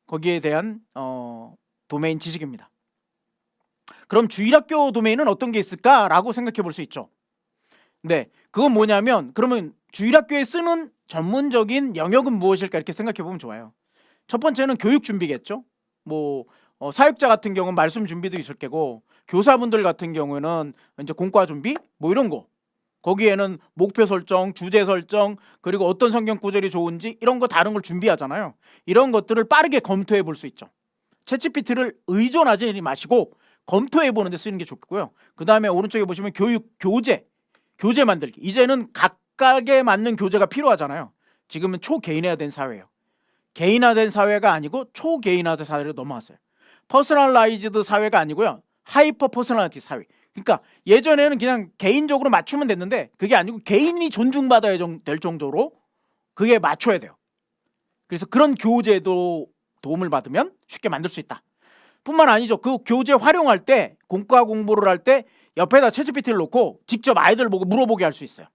거기에 대한 도메인 지식입니다. 그럼 주일학교 도메인은 어떤 게 있을까라고 생각해 볼 수 있죠. 네, 그건 뭐냐면 그러면 주일학교에 쓰는 전문적인 영역은 무엇일까 이렇게 생각해 보면 좋아요. 첫 번째는 교육 준비겠죠. 뭐 사역자 같은 경우는 말씀 준비도 있을 거고 교사분들 같은 경우는 이제 공과 준비 뭐 이런 거. 거기에는 목표 설정, 주제 설정, 그리고 어떤 성경 구절이 좋은지 이런 거 다른 걸 준비하잖아요. 이런 것들을 빠르게 검토해 볼 수 있죠. 챗GPT를 의존하지 마시고 검토해 보는 데 쓰는 게 좋고요. 그 다음에 오른쪽에 보시면 교재 만들기. 이제는 각각에 맞는 교재가 필요하잖아요. 지금은 초개인화된 사회예요. 개인화된 사회가 아니고 초개인화된 사회로 넘어왔어요. 퍼스널라이즈드 사회가 아니고요. 하이퍼 퍼스널리티 사회. 그러니까 예전에는 그냥 개인적으로 맞추면 됐는데 그게 아니고 개인이 존중받아야 될 정도로 그게 맞춰야 돼요. 그래서 그런 교재도 도움을 받으면 쉽게 만들 수 있다. 뿐만 아니죠. 그 교재 활용할 때 공과 공부를 할 때 옆에다 챗GPT를 놓고 직접 아이들 보고 물어보게 할 수 있어요.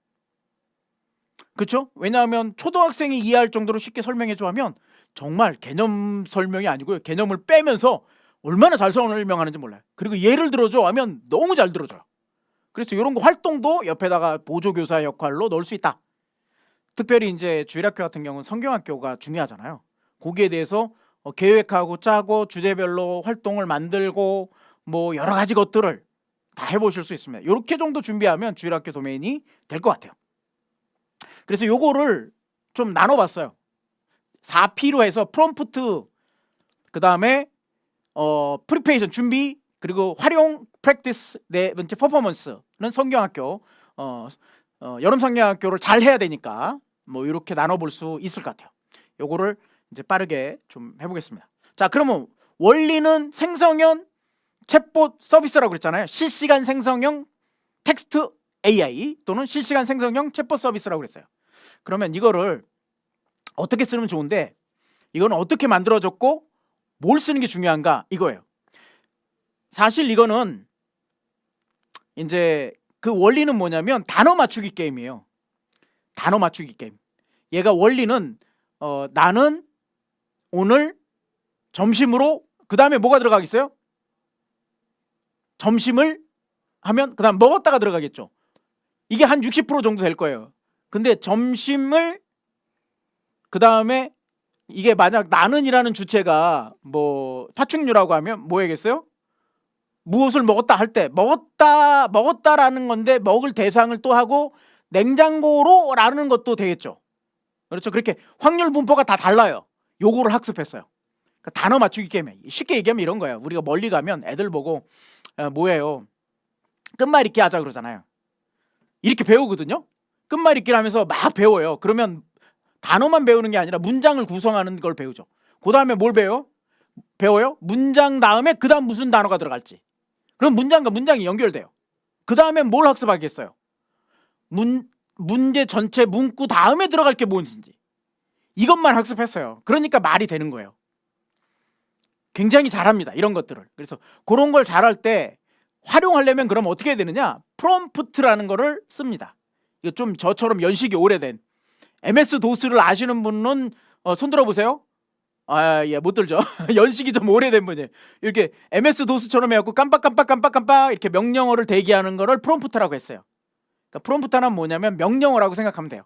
그렇죠? 왜냐하면 초등학생이 이해할 정도로 쉽게 설명해줘 하면 정말 개념 설명이 아니고요. 개념을 빼면서 얼마나 잘 설명하는지 몰라요. 그리고 예를 들어줘 하면 너무 잘 들어줘요. 그래서 이런 거 활동도 옆에다가 보조교사 역할로 넣을 수 있다. 특별히 이제 주일학교 같은 경우는 성경학교가 중요하잖아요. 거기에 대해서 계획하고 짜고 주제별로 활동을 만들고 뭐 여러 가지 것들을 다 해보실 수 있습니다. 이렇게 정도 준비하면 주일학교 도메인이 될 것 같아요. 그래서 요거를 좀 나눠봤어요. 4P로 해서 프롬프트, 그 다음에 프리페이션 준비, 그리고 활용, 프랙티스, 네 번째 퍼포먼스는 성경학교, 여름 성경학교를 잘 해야 되니까 뭐 이렇게 나눠볼 수 있을 것 같아요. 요거를 이제 빠르게 좀 해보겠습니다. 자, 그러면 원리는 생성형 챗봇 서비스라고 그랬잖아요. 실시간 생성형 텍스트 AI 또는 실시간 생성형 챗봇 서비스라고 그랬어요. 그러면 이거를 어떻게 쓰면 좋은데 이거는 어떻게 만들어졌고 뭘 쓰는 게 중요한가 이거예요. 사실 이거는 이제 그 원리는 뭐냐면 단어 맞추기 게임이에요. 단어 맞추기 게임. 얘가 원리는 나는 오늘 점심으로 그 다음에 뭐가 들어가겠어요? 점심을 하면 그 다음 먹었다가 들어가겠죠. 이게 한 60% 정도 될 거예요. 근데 점심을 그 다음에 이게 만약 나는이라는 주체가 뭐 파충류라고 하면 뭐겠어요? 무엇을 먹었다 할 때 먹었다라는 건데 먹을 대상을 또 하고 냉장고로라는 것도 되겠죠. 그렇죠. 그렇게 확률 분포가 다 달라요. 요거를 학습했어요. 그러니까 단어 맞추기 게임에 쉽게 얘기하면 이런 거예요. 우리가 멀리 가면 애들 보고 뭐예요? 끝말잇기 하자 그러잖아요. 이렇게 배우거든요. 끝말잇기를 하면서 막 배워요. 그러면 단어만 배우는 게 아니라 문장을 구성하는 걸 배우죠. 그 다음에 뭘 배워요? 문장 다음에 그 다음 무슨 단어가 들어갈지. 그럼 문장과 문장이 연결돼요. 그 다음에 뭘 학습하겠어요? 문제 전체 문구 다음에 들어갈 게 뭔지. 이것만 학습했어요. 그러니까 말이 되는 거예요. 굉장히 잘합니다. 이런 것들을. 그래서 그런 걸 잘할 때 활용하려면 그럼 어떻게 해야 되느냐? 프롬프트라는 거를 씁니다. 이거 좀 저처럼 연식이 오래된 MS 도스를 아시는 분은 손 들어보세요. 예, 못 들죠. 연식이 좀 오래된 분이에요. 이렇게 MS 도스처럼 해갖고 깜빡 이렇게 명령어를 대기하는 거를 프롬프트라고 했어요. 그러니까 프롬프트는 뭐냐면 명령어라고 생각하면 돼요.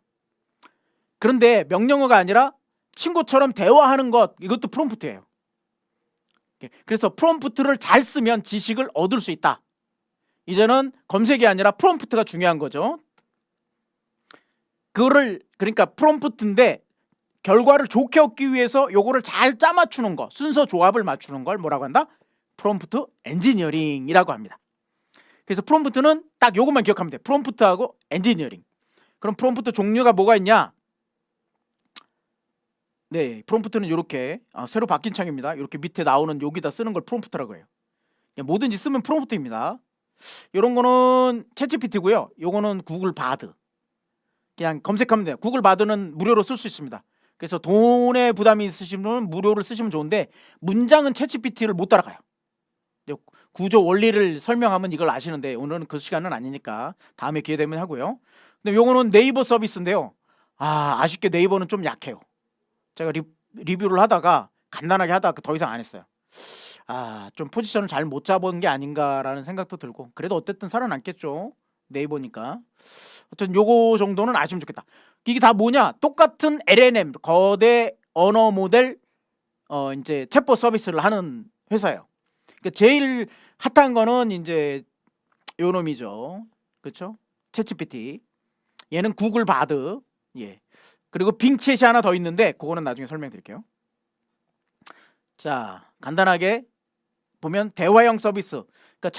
그런데 명령어가 아니라 친구처럼 대화하는 것, 이것도 프롬프트예요. 그래서 프롬프트를 잘 쓰면 지식을 얻을 수 있다. 이제는 검색이 아니라 프롬프트가 중요한 거죠. 그러니까 프롬프트인데 결과를 좋게 얻기 위해서 요거를 잘 짜맞추는 거, 순서 조합을 맞추는 걸 뭐라고 한다? 프롬프트 엔지니어링이라고 합니다. 그래서 프롬프트는 딱 요것만 기억하면 돼. 프롬프트하고 엔지니어링. 그럼 프롬프트 종류가 뭐가 있냐? 네, 프롬프트는 이렇게 새로 바뀐 창입니다. 이렇게 밑에 나오는 여기다 쓰는 걸 프롬프트라고 해요. 뭐든지 쓰면 프롬프트입니다. 이런 거는 챗GPT고요. 요거는 구글 바드. 그냥 검색하면 돼요. 구글 바드는 무료로 쓸 수 있습니다. 그래서 돈에 부담이 있으신 분은 무료를 쓰시면 좋은데 문장은 챗GPT를 못 따라가요. 구조 원리를 설명하면 이걸 아시는데 오늘은 그 시간은 아니니까 다음에 기회 되면 하고요. 근데 요거는 네이버 서비스인데요. 아쉽게 네이버는 좀 약해요. 제가 리뷰를 하다가 간단하게 하다가 더 이상 안 했어요. 좀 포지션을 잘 못 잡은 게 아닌가라는 생각도 들고 그래도 어쨌든 살아남겠죠. 네이버니까. 어쨌든 요거 정도는 아시면 좋겠다. 이게 다 뭐냐? 똑같은 LLM 거대 언어 모델 이제 챗봇 서비스를 하는 회사예요. 그러니까 제일 핫한 거는 이제 요 놈이죠. 그렇죠? 챗GPT. 얘는 구글 바드. 예. 그리고 빙챗이 하나 더 있는데 그거는 나중에 설명드릴게요. 자, 간단하게 보면 대화형 서비스. 그러니까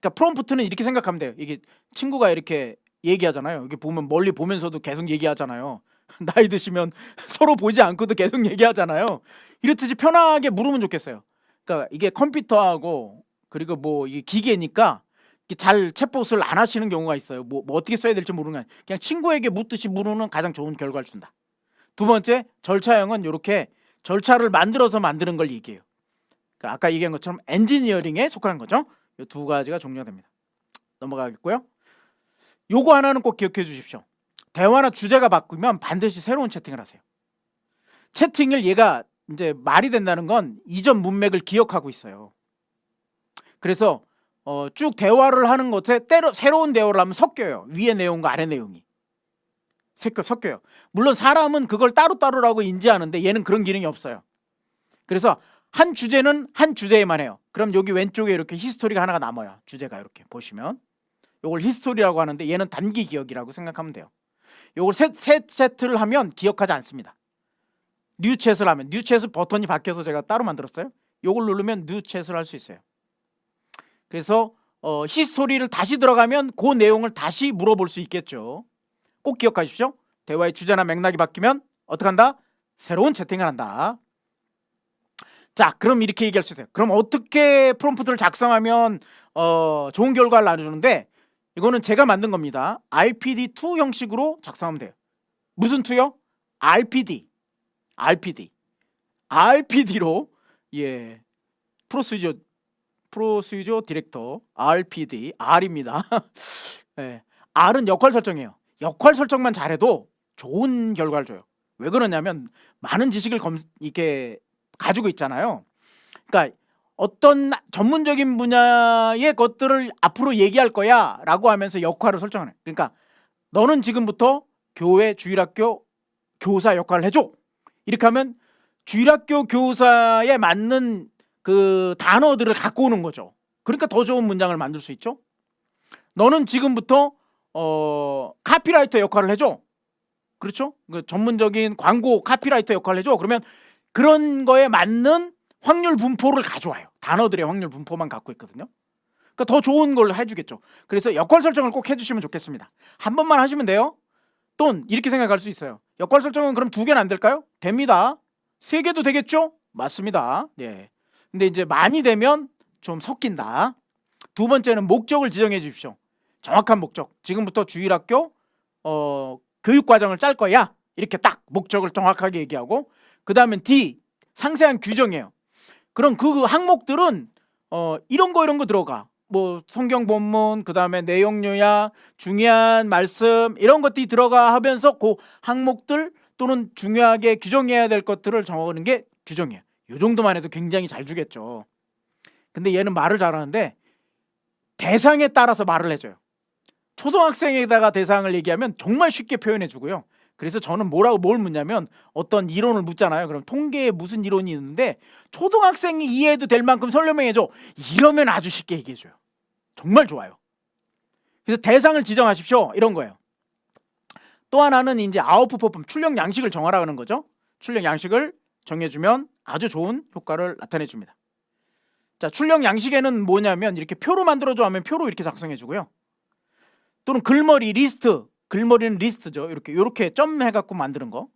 그러니까 프롬프트는 이렇게 생각하면 돼요. 이게 친구가 이렇게 얘기하잖아요. 여기 보면 멀리 보면서도 계속 얘기하잖아요. 나이 드시면 서로 보지 않고도 계속 얘기하잖아요. 이렇듯이 편하게 물으면 좋겠어요. 그러니까 이게 컴퓨터하고 그리고 뭐 이게 기계니까 잘 챗봇을 안 하시는 경우가 있어요. 뭐 어떻게 써야 될지 모르는 거야. 그냥 친구에게 묻듯이 물으면 가장 좋은 결과를 준다. 두 번째, 절차형은 이렇게 절차를 만들어서 만드는 걸 얘기해요. 그러니까 아까 얘기한 것처럼 엔지니어링에 속하는 거죠. 이 두 가지가 종류가 됩니다. 넘어가겠고요. 요거 하나는 꼭 기억해 주십시오. 대화나 주제가 바꾸면 반드시 새로운 채팅을 하세요. 채팅을 얘가 이제 말이 된다는 건 이전 문맥을 기억하고 있어요. 그래서 쭉 대화를 하는 것에 때로 새로운 대화를 하면 섞여요. 위의 내용과 아래 내용이 섞여요. 물론 사람은 그걸 따로따로라고 인지하는데 얘는 그런 기능이 없어요. 그래서 한 주제는 한 주제에만 해요. 그럼 여기 왼쪽에 이렇게 히스토리가 하나가 남아요. 주제가 이렇게 보시면 요걸 히스토리라고 하는데 얘는 단기 기억이라고 생각하면 돼요. 요걸 세 세트를 하면 기억하지 않습니다. 뉴챗을 하면 뉴챗 버튼이 바뀌어서 제가 따로 만들었어요. 요걸 누르면 뉴챗을 할 수 있어요. 그래서 히스토리를 다시 들어가면 그 내용을 다시 물어볼 수 있겠죠. 꼭 기억하십시오. 대화의 주제나 맥락이 바뀌면 어떻게 한다? 새로운 채팅을 한다. 자, 그럼 이렇게 얘기할 수 있어요. 그럼 어떻게 프롬프트를 작성하면 좋은 결과를 나눠주는데 이거는 제가 만든 겁니다. RPD2 형식으로 작성하면 돼요. 무슨 2요? RPD로 예 프로시저 디렉터 RPD R입니다. 예, R은 역할 설정이에요. 역할 설정만 잘해도 좋은 결과를 줘요. 왜 그러냐면 많은 지식을 이렇게 가지고 있잖아요. 그러니까 어떤 전문적인 분야의 것들을 앞으로 얘기할 거야 라고 하면서 역할을 설정하는. 그러니까 너는 지금부터 교회 주일학교 교사 역할을 해줘. 이렇게 하면 주일학교 교사에 맞는 그 단어들을 갖고 오는 거죠. 그러니까 더 좋은 문장을 만들 수 있죠. 너는 지금부터 카피라이터 역할을 해줘. 그렇죠? 그 전문적인 광고 카피라이터 역할을 해줘. 그러면 그런 거에 맞는 확률 분포를 가져와요. 단어들의 확률 분포만 갖고 있거든요. 그러니까 더 좋은 걸 해주겠죠. 그래서 역할 설정을 꼭 해주시면 좋겠습니다. 한 번만 하시면 돼요. 또는 이렇게 생각할 수 있어요. 역할 설정은 그럼 2개는 안 될까요? 됩니다. 3개도 되겠죠? 맞습니다. 네. 근데 이제 많이 되면 좀 섞인다. 두 번째는 목적을 지정해 주십시오. 정확한 목적. 지금부터 주일학교 교육과정을 짤 거야. 이렇게 딱 목적을 정확하게 얘기하고, 그 다음엔 D, 상세한 규정이에요. 그럼 그 항목들은 이런 거 들어가. 뭐 성경 본문, 그 다음에 내용 요약, 중요한 말씀, 이런 것들이 들어가 하면서 그 항목들 또는 중요하게 규정해야 될 것들을 정하는 게 규정이에요. 이 정도만 해도 굉장히 잘 주겠죠. 근데 얘는 말을 잘하는데 대상에 따라서 말을 해줘요. 초등학생에다가 대상을 얘기하면 정말 쉽게 표현해 주고요. 그래서 저는 뭘 묻냐면 어떤 이론을 묻잖아요. 그럼 통계에 무슨 이론이 있는데 초등학생이 이해해도 될 만큼 설명해줘. 이러면 아주 쉽게 얘기해줘요. 정말 좋아요. 그래서 대상을 지정하십시오. 이런 거예요. 또 하나는 이제 아웃풋 퍼폼, 출력 양식을 정하라는 거죠. 출력 양식을 정해주면 아주 좋은 효과를 나타내 줍니다. 자, 출력 양식에는 뭐냐면 이렇게 표로 만들어줘 하면 표로 이렇게 작성해 주고요. 또는 글머리 리스트, 글머리는 리스트죠. 이렇게 점 해갖고 만드는 거.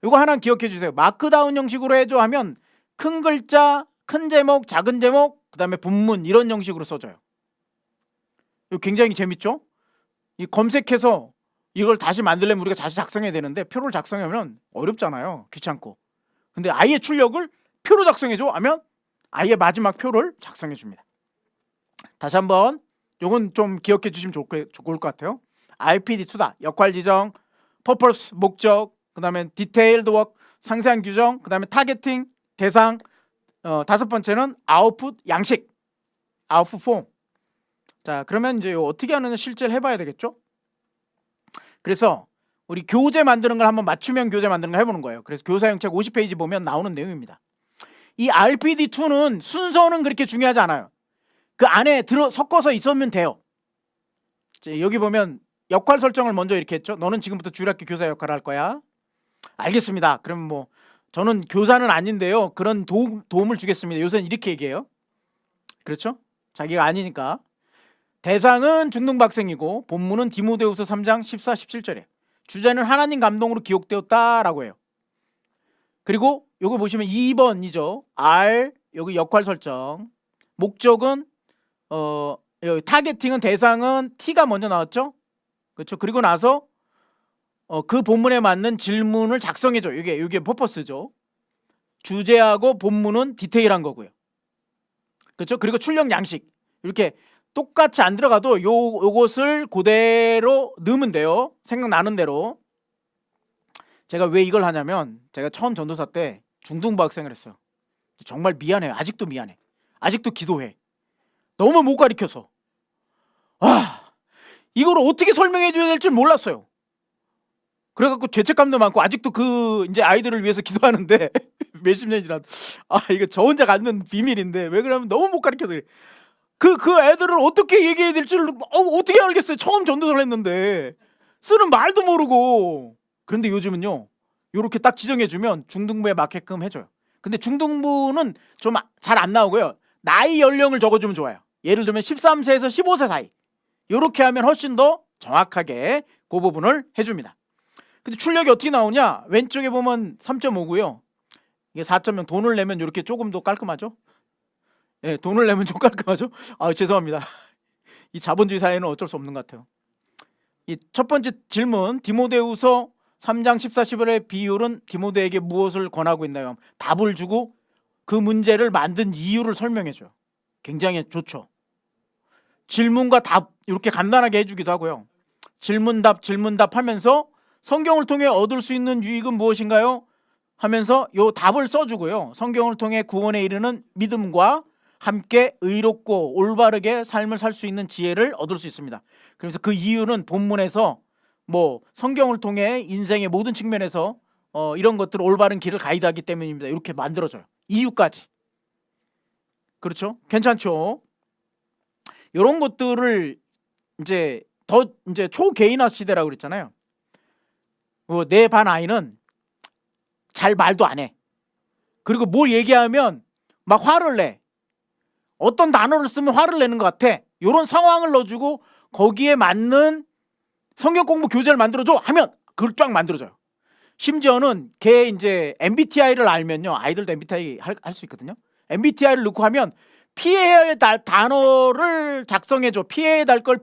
이거 하나 기억해 주세요. 마크다운 형식으로 해줘 하면 큰 글자, 큰 제목, 작은 제목, 그 다음에 본문 이런 형식으로 써줘요. 이거 굉장히 재밌죠? 이 검색해서 이걸 다시 만들려면 우리가 다시 작성해야 되는데 표를 작성하면 어렵잖아요. 귀찮고. 근데 아예 출력을 표로 작성해줘 하면 아예 마지막 표를 작성해 줍니다. 다시 한번 요건 좀 기억해 주시면 좋을 것 같아요. RPD2다. 역할 지정, purpose, 목적, 그 다음에 detailed work, 상세한 규정, 그 다음에 타겟팅, 대상, 5번째는 아웃풋 양식, 아웃풋 폼. 자, 그러면 이제 어떻게 하느냐 실제로 해봐야 되겠죠? 그래서 우리 교재 만드는 걸 한번 맞춤형 교재 만드는 걸 해보는 거예요. 그래서 교사용책 50페이지 보면 나오는 내용입니다. 이 RPD2는 순서는 그렇게 중요하지 않아요. 그 안에 섞어서 있으면 돼요. 여기 보면 역할 설정을 먼저 이렇게 했죠. 너는 지금부터 주일학교 교사 역할을 할 거야. 알겠습니다. 그럼 뭐 저는 교사는 아닌데요. 그런 도움을 주겠습니다. 요새는 이렇게 얘기해요. 그렇죠? 자기가 아니니까. 대상은 중등학생이고 본문은 디모데후서 3장 14, 17절에 주제는 하나님 감동으로 기록되었다라고 해요. 그리고 요거 보시면 2번이죠. R 여기 역할 설정. 목적은 여기 타겟팅은 대상은 T가 먼저 나왔죠. 그렇죠. 그리고 나서 그 본문에 맞는 질문을 작성해줘. 이게 퍼포스죠. 주제하고 본문은 디테일한 거고요. 그렇죠. 그리고 출력 양식 이렇게 똑같이 안 들어가도 요것을 그대로 넣으면 돼요. 생각나는 대로. 제가 왜 이걸 하냐면 제가 처음 전도사 때 중등부 학생을 했어요. 정말 미안해요. 아직도 미안해. 아직도 기도해. 너무 못 가르쳐서. 이걸 어떻게 설명해 줘야 될지 몰랐어요. 그래갖고 죄책감도 많고 아직도 그 이제 아이들을 위해서 기도하는데 몇십 년이 지나도 이거 저 혼자 갖는 비밀인데 왜 그러면 너무 못 가르쳐서 그래. 그 애들을 어떻게 얘기해야 될지 어떻게 알겠어요. 처음 전도사를 했는데 쓰는 말도 모르고. 그런데 요즘은요 요렇게 딱 지정해주면 중등부에 맞게끔 해줘요. 근데 중등부는 좀 잘 안 나오고요. 나이 연령을 적어주면 좋아요. 예를 들면 13세에서 15세 사이 요렇게 하면 훨씬 더 정확하게 그 부분을 해줍니다. 근데 출력이 어떻게 나오냐? 왼쪽에 보면 3.5고요. 이게 4.0 돈을 내면 이렇게 조금 더 깔끔하죠? 예, 돈을 내면 좀 깔끔하죠? 죄송합니다. 이 자본주의 사회는 어쩔 수 없는 것 같아요. 이 첫 번째 질문, 디모데후서 3장 14, 15절의 비율은 디모데에게 무엇을 권하고 있나요? 답을 주고 그 문제를 만든 이유를 설명해줘요. 굉장히 좋죠. 질문과 답 이렇게 간단하게 해주기도 하고요. 질문답 하면서 성경을 통해 얻을 수 있는 유익은 무엇인가요? 하면서 요 답을 써주고요. 성경을 통해 구원에 이르는 믿음과 함께 의롭고 올바르게 삶을 살 수 있는 지혜를 얻을 수 있습니다. 그래서 그 이유는 본문에서 뭐 성경을 통해 인생의 모든 측면에서 이런 것들을 올바른 길을 가이드하기 때문입니다. 이렇게 만들어져요. 이유까지. 그렇죠? 괜찮죠? 이런 것들을 이제 더 이제 초개인화 시대라고 그랬잖아요. 내 반 아이는 잘 말도 안 해. 그리고 뭘 얘기하면 막 화를 내. 어떤 단어를 쓰면 화를 내는 것 같아. 이런 상황을 넣어주고 거기에 맞는 성경 공부 교재를 만들어줘 하면 그걸 쫙 만들어줘요. 심지어는 걔 이제 MBTI를 알면요, 아이들도 MBTI 할 수 있거든요. MBTI를 넣고 하면 피해야 될 단어를 작성해줘. 피해야 될 걸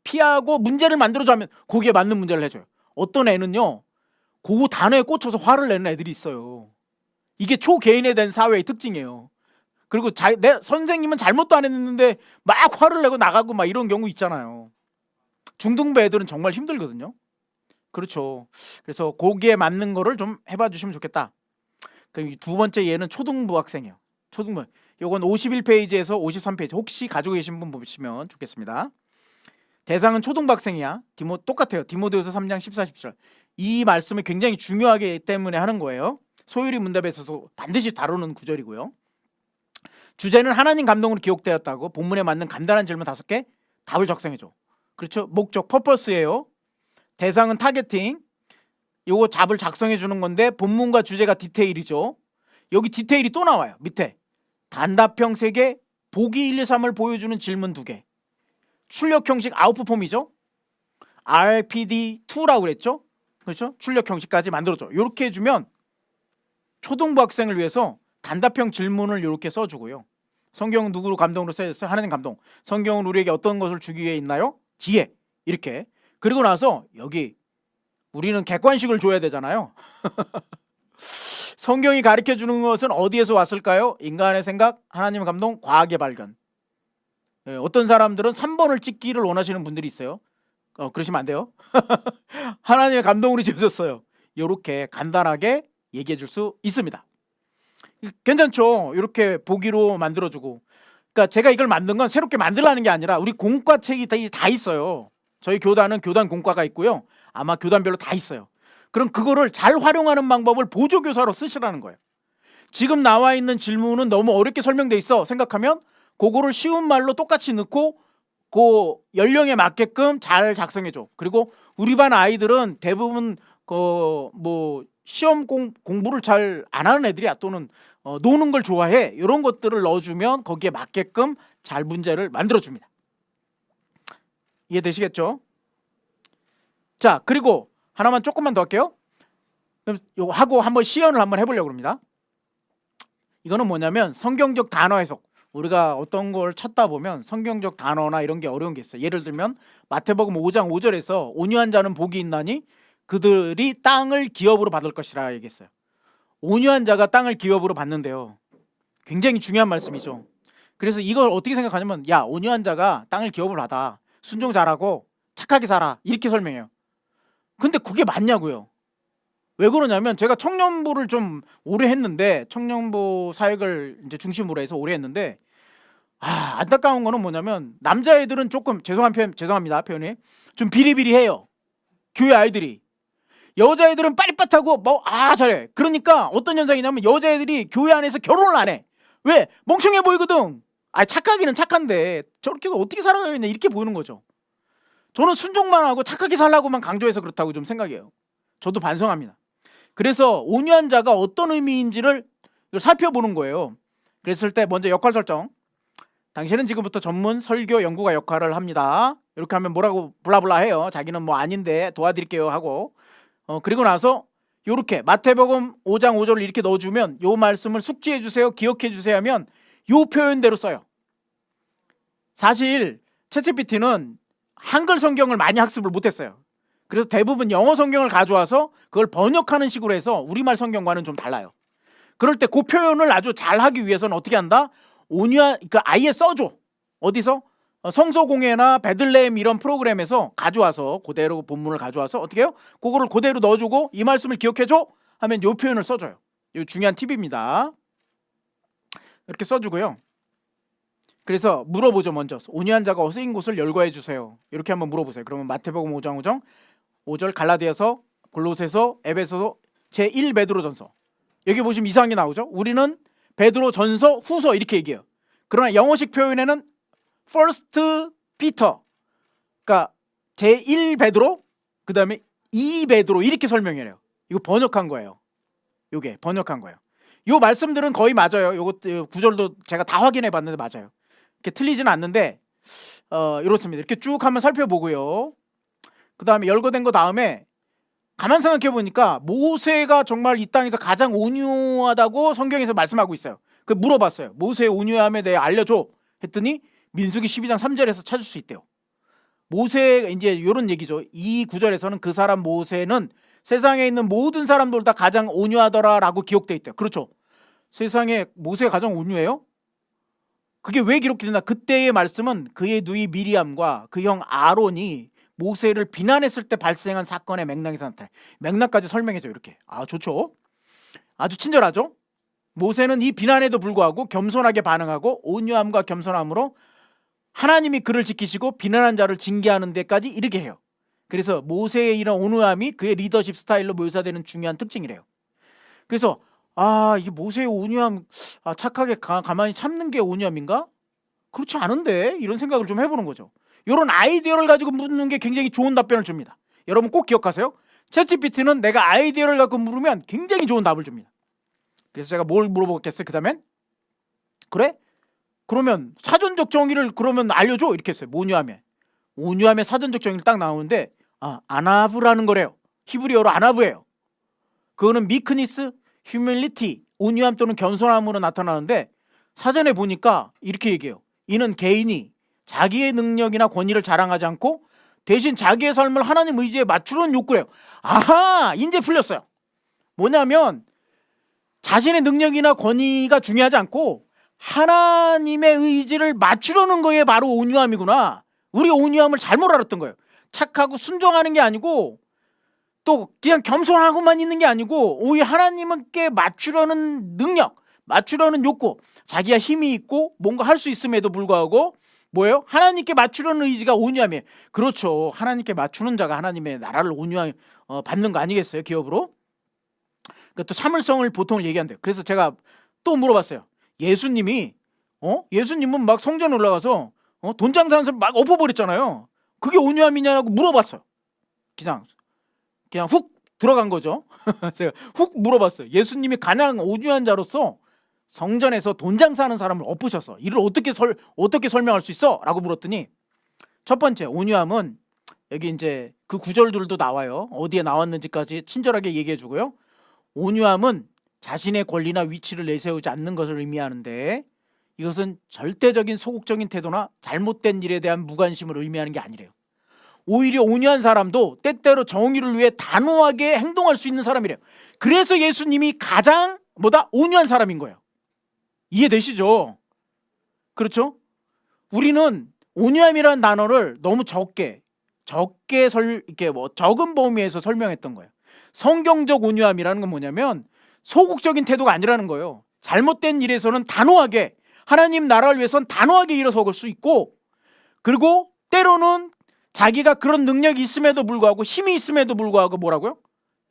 피하고 문제를 만들어줘 하면 거기에 맞는 문제를 해줘요. 어떤 애는요, 그 단어에 꽂혀서 화를 내는 애들이 있어요. 이게 초개인화된 사회의 특징이에요. 그리고 내 선생님은 잘못도 안 했는데 막 화를 내고 나가고 막 이런 경우 있잖아요. 중등부 애들은 정말 힘들거든요. 그렇죠. 그래서 거기에 맞는 거를 좀 해봐 주시면 좋겠다. 그럼 두 번째 얘는 초등부 학생이에요. 초등부. 요건 51페이지에서 53페이지 혹시 가지고 계신 분 보시면 좋겠습니다. 대상은 초등부 학생이야. 똑같아요. 디모데후서 3장 14, 17절. 이 말씀을 굉장히 중요하기 때문에 하는 거예요. 소율이 문답에서도 반드시 다루는 구절이고요. 주제는 하나님 감동으로 기록되었다고. 본문에 맞는 간단한 질문 5개 답을 작성해줘. 그렇죠? 목적, 퍼포스예요. 대상은 타겟팅. 요거 답을 작성해 주는 건데 본문과 주제가 디테일이죠. 여기 디테일이 또 나와요. 밑에 단답형 3개, 보기 1, 2, 3을 보여주는 질문 2개. 출력 형식 아웃풋 폼이죠. RPD2라고 그랬죠. 그렇죠? 출력 형식까지 만들어줘. 이렇게 해주면 초등부 학생을 위해서 단답형 질문을 이렇게 써주고요. 성경은 누구로 감동으로 쓰였어요? 하나님 감동. 성경은 우리에게 어떤 것을 주기 위해 있나요? 지혜. 이렇게. 그리고 나서 여기 우리는 객관식을 줘야 되잖아요. 성경이 가르쳐주는 것은 어디에서 왔을까요? 인간의 생각, 하나님의 감동, 과학의 발견. 어떤 사람들은 3번을 찍기를 원하시는 분들이 있어요. 그러시면 안 돼요. 하나님의 감동으로 지어졌어요. 이렇게 간단하게 얘기해 줄 수 있습니다. 괜찮죠? 이렇게 보기로 만들어주고. 그러니까 제가 이걸 만든 건 새롭게 만들라는 게 아니라 우리 공과 책이 다 있어요. 저희 교단은 교단 공과가 있고요. 아마 교단별로 다 있어요. 그럼 그거를 잘 활용하는 방법을 보조교사로 쓰시라는 거예요. 지금 나와 있는 질문은 너무 어렵게 설명돼 있어 생각하면 그거를 쉬운 말로 똑같이 넣고 그 연령에 맞게끔 잘 작성해줘. 그리고 우리 반 아이들은 대부분 뭐 시험 공부를 잘 안 하는 애들이야. 또는 노는 걸 좋아해. 이런 것들을 넣어주면 거기에 맞게끔 잘 문제를 만들어줍니다. 이해되시겠죠? 자, 그리고 하나만 조금만 더 할게요. 그럼 요거 하고 한번 시연을 한번 해보려고 합니다. 이거는 뭐냐면 성경적 단어 해석. 우리가 어떤 걸 찾다 보면 성경적 단어나 이런 게 어려운 게 있어요. 예를 들면 마태복음 5장 5절에서 온유한 자는 복이 있나니 그들이 땅을 기업으로 받을 것이라 얘기했어요. 온유한 자가 땅을 기업으로 받는데요. 굉장히 중요한 말씀이죠. 그래서 이걸 어떻게 생각하냐면 야, 온유한 자가 땅을 기업으로 받아. 순종 잘하고 착하게 살아. 이렇게 설명해요. 근데 그게 맞냐고요. 왜 그러냐면 제가 청년부를 좀 오래 했는데 청년부 사역을 이제 중심으로 해서 오래 했는데 안타까운 거는 뭐냐면 남자애들은 조금 죄송합니다 표현이 좀 비리비리해요. 교회 아이들이. 여자애들은 빠릿빠릿하고 잘해. 그러니까 어떤 현상이냐면 여자애들이 교회 안에서 결혼을 안 해. 왜? 멍청해 보이거든. 착하기는 착한데 저렇게 어떻게 살아가겠냐 이렇게 보이는 거죠. 저는 순종만 하고 착하게 살라고만 강조해서 그렇다고 좀 생각해요. 저도 반성합니다. 그래서 온유한 자가 어떤 의미인지를 살펴보는 거예요. 그랬을 때 먼저 역할 설정. 당신은 지금부터 전문 설교 연구가 역할을 합니다. 이렇게 하면 뭐라고 블라블라 해요. 자기는 뭐 아닌데 도와드릴게요 하고. 그리고 나서 요렇게 마태복음 5장 5절을 이렇게 넣어주면 요 말씀을 숙지해 주세요, 기억해 주세요 하면 요 표현대로 써요. 사실 챗GPT는 한글 성경을 많이 학습을 못했어요. 그래서 대부분 영어 성경을 가져와서 그걸 번역하는 식으로 해서 우리말 성경과는 좀 달라요. 그럴 때 그 표현을 아주 잘하기 위해서는 어떻게 한다? 아예 써줘. 어디서? 성소공예나 베들레헴 이런 프로그램에서 가져와서 그대로 본문을 가져와서 어떻게 해요? 그거를 그대로 넣어주고 이 말씀을 기억해줘 하면 이 표현을 써줘요. 이거 중요한 팁입니다. 이렇게 써주고요. 그래서 물어보죠. 먼저 온유한 자가 쓰인 곳을 열거해 주세요. 이렇게 한번 물어보세요. 그러면 마태복음 5장 5절 갈라디아서, 골로새서, 에베소서, 제1 베드로전서. 여기 보시면 이상한 게 나오죠. 우리는 베드로전서, 후서 이렇게 얘기해요. 그러나 영어식 표현에는 First Peter, 그러니까 제1 베드로, 그 다음에 2 베드로 이렇게 설명해요. 이거 번역한 거예요. 요게 번역한 거예요. 요 말씀들은 거의 맞아요. 요거 구절도 제가 다 확인해 봤는데 맞아요. 이렇게 틀리지는 않는데 이렇습니다. 이렇게 쭉 한번 살펴보고요. 그 다음에 열거된 거 다음에 가만 생각해 보니까 모세가 정말 이 땅에서 가장 온유하다고 성경에서 말씀하고 있어요. 그 물어봤어요. 모세의 온유함에 대해 알려줘 했더니 민수기 12장 3절에서 찾을 수 있대요. 모세 이제 이런 얘기죠. 이 구절에서는 그 사람 모세는 세상에 있는 모든 사람들보다 가장 온유하더라라고 기록돼 있대요. 그렇죠. 세상에 모세가 가장 온유해요? 그게 왜 기록되나? 그때의 말씀은 그의 누이 미리암과 그 형 아론이 모세를 비난했을 때 발생한 사건의 맥락에서 나타나요. 맥락까지 설명해줘 이렇게. 아 좋죠. 아주 친절하죠. 모세는 이 비난에도 불구하고 겸손하게 반응하고 온유함과 겸손함으로 하나님이 그를 지키시고 비난한 자를 징계하는 데까지 이르게 해요. 그래서 모세의 이런 온유함이 그의 리더십 스타일로 묘사되는 중요한 특징이래요. 그래서 이게 모세의 온유함, 착하게 가만히 참는 게 온유함인가? 그렇지 않은데 이런 생각을 좀 해보는 거죠. 이런 아이디어를 가지고 묻는 게 굉장히 좋은 답변을 줍니다. 여러분 꼭 기억하세요. 챗GPT는 내가 아이디어를 갖고 물으면 굉장히 좋은 답을 줍니다. 그래서 제가 뭘 물어보겠어요? 그 다음엔 그래? 그러면 사전적 정의를 그러면 알려줘 이렇게 했어요. 온유함의 사전적 정의를 딱 나오는데 아나브라는 거래요. 히브리어로 아나브예요. 그거는 미크니스, 휴밀리티, 온유함 또는 겸손함으로 나타나는데 사전에 보니까 이렇게 얘기해요. 이는 개인이 자기의 능력이나 권위를 자랑하지 않고 대신 자기의 삶을 하나님 의지에 맞추려는 욕구래요. 아하, 이제 풀렸어요. 뭐냐면 자신의 능력이나 권위가 중요하지 않고 하나님의 의지를 맞추려는 거에 바로 온유함이구나. 우리 온유함을 잘못 알았던 거예요. 착하고 순종하는 게 아니고 또 그냥 겸손하고만 있는 게 아니고 오히려 하나님께 맞추려는 능력, 맞추려는 욕구, 자기가 힘이 있고 뭔가 할 수 있음에도 불구하고 뭐예요? 하나님께 맞추려는 의지가 온유함이에요. 그렇죠. 하나님께 맞추는 자가 하나님의 나라를 온유함 받는 거 아니겠어요? 기업으로. 또 참을성을 보통 얘기한대요. 그래서 제가 또 물어봤어요. 예수님은 막 성전에 올라가서 돈 장사하는 사람 막 엎어버렸잖아요. 그게 온유함이냐고 물어봤어요. 그냥 훅 들어간 거죠. 제가 훅 물어봤어요. 예수님이 가장 온유한 자로서 성전에서 돈 장사하는 사람을 엎으셔서 이를 어떻게 설명할 수 있어? 라고 물었더니 첫 번째 온유함은 여기 이제 그 구절들도 나와요. 어디에 나왔는지까지 친절하게 얘기해 주고요. 온유함은 자신의 권리나 위치를 내세우지 않는 것을 의미하는데 이것은 절대적인 소극적인 태도나 잘못된 일에 대한 무관심을 의미하는 게 아니래요. 오히려 온유한 사람도 때때로 정의를 위해 단호하게 행동할 수 있는 사람이래요. 그래서 예수님이 가장 온유한 사람인 거예요. 이해되시죠? 그렇죠? 우리는 온유함이라는 단어를 너무 적게 이렇게 적은 범위에서 설명했던 거예요. 성경적 온유함이라는 건 뭐냐면 소극적인 태도가 아니라는 거예요. 잘못된 일에서는 단호하게 하나님 나라를 위해서는 단호하게 일어설 수 있고 그리고 때로는 자기가 그런 능력이 있음에도 불구하고 힘이 있음에도 불구하고 뭐라고요?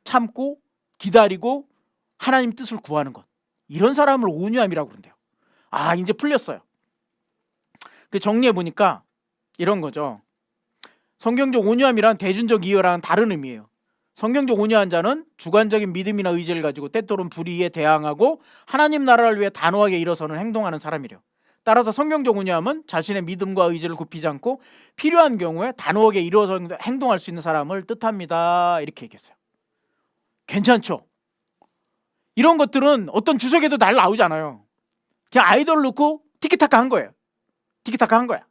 참고 기다리고 하나님 뜻을 구하는 것. 이런 사람을 온유함이라고 그런대요. 이제 풀렸어요. 정리해 보니까 이런 거죠. 성경적 온유함이란 대중적 이해랑 다른 의미예요. 성경적 온유한 자는 주관적인 믿음이나 의지를 가지고 때때로는 불의에 대항하고 하나님 나라를 위해 단호하게 일어서는 행동하는 사람이래요. 따라서 성경적 온유함은 자신의 믿음과 의지를 굽히지 않고 필요한 경우에 단호하게 일어서 행동할 수 있는 사람을 뜻합니다. 이렇게 얘기했어요. 괜찮죠? 이런 것들은 어떤 주석에도 날 나오지 않아요. 그냥 아이돌 넣고 티키타카 한 거예요. 티키타카 한 거야.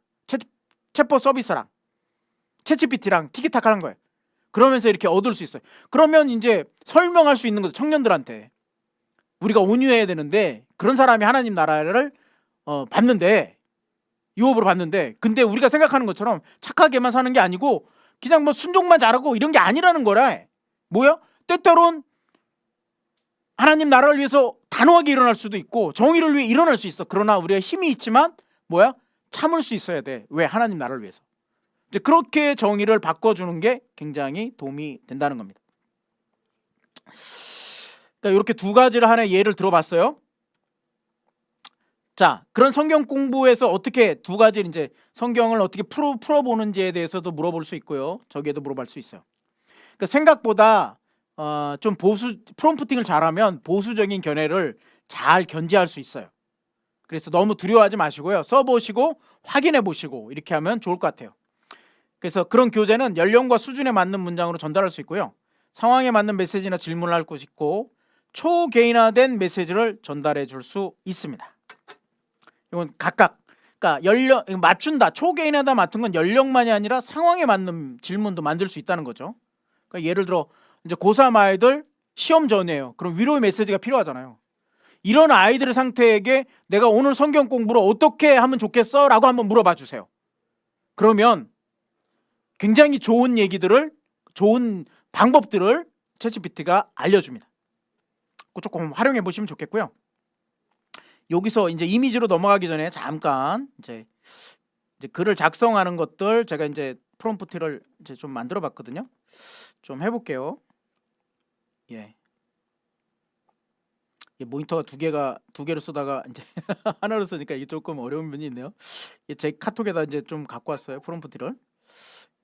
챗봇 서비스랑 챗GPT랑 티키타카 한 거예요. 그러면서 이렇게 얻을 수 있어요. 그러면 이제 설명할 수 있는 거죠. 청년들한테. 우리가 온유해야 되는데 그런 사람이 하나님 나라를 유업으로 받는데 근데 우리가 생각하는 것처럼 착하게만 사는 게 아니고 그냥 순종만 잘하고 이런 게 아니라는 거라. 뭐야? 때때론 하나님 나라를 위해서 단호하게 일어날 수도 있고 정의를 위해 일어날 수 있어. 그러나 우리가 힘이 있지만 참을 수 있어야 돼. 왜? 하나님 나라를 위해서. 이제 그렇게 정의를 바꿔주는 게 굉장히 도움이 된다는 겁니다. 그러니까 이렇게 두 가지를 하나의 예를 들어봤어요. 자, 그런 성경 공부에서 어떻게 두 가지 이제 성경을 어떻게 풀어보는지에 대해서도 물어볼 수 있고요. 저기에도 물어볼 수 있어요. 그러니까 생각보다 좀 프롬프팅을 잘하면 보수적인 견해를 잘 견지할 수 있어요. 그래서 너무 두려워하지 마시고요. 써보시고 확인해 보시고 이렇게 하면 좋을 것 같아요. 그래서 그런 교재는 연령과 수준에 맞는 문장으로 전달할 수 있고요. 상황에 맞는 메시지나 질문을 할 수 있고 초개인화된 메시지를 전달해 줄 수 있습니다. 이건 각각 그러니까 연령 맞춘다. 초개인화다 맡은 건 연령만이 아니라 상황에 맞는 질문도 만들 수 있다는 거죠. 그러니까 예를 들어 이제 고3 아이들 시험 전이에요. 그럼 위로의 메시지가 필요하잖아요. 이런 아이들의 상태에게 내가 오늘 성경 공부를 어떻게 하면 좋겠어? 라고 한번 물어봐 주세요. 그러면 굉장히 좋은 얘기들을 좋은 방법들을 챗GPT가 알려줍니다. 그거 조금 활용해 보시면 좋겠고요. 여기서 이제 이미지로 넘어가기 전에 잠깐 이제 글을 작성하는 것들 제가 이제 프롬프트를 이제 좀 만들어 봤거든요. 좀 해볼게요. 예. 모니터가 두 개로 쓰다가 이제 하나로 쓰니까 이게 조금 어려운 면이 있네요. 제 카톡에다 이제 좀 갖고 왔어요. 프롬프트를.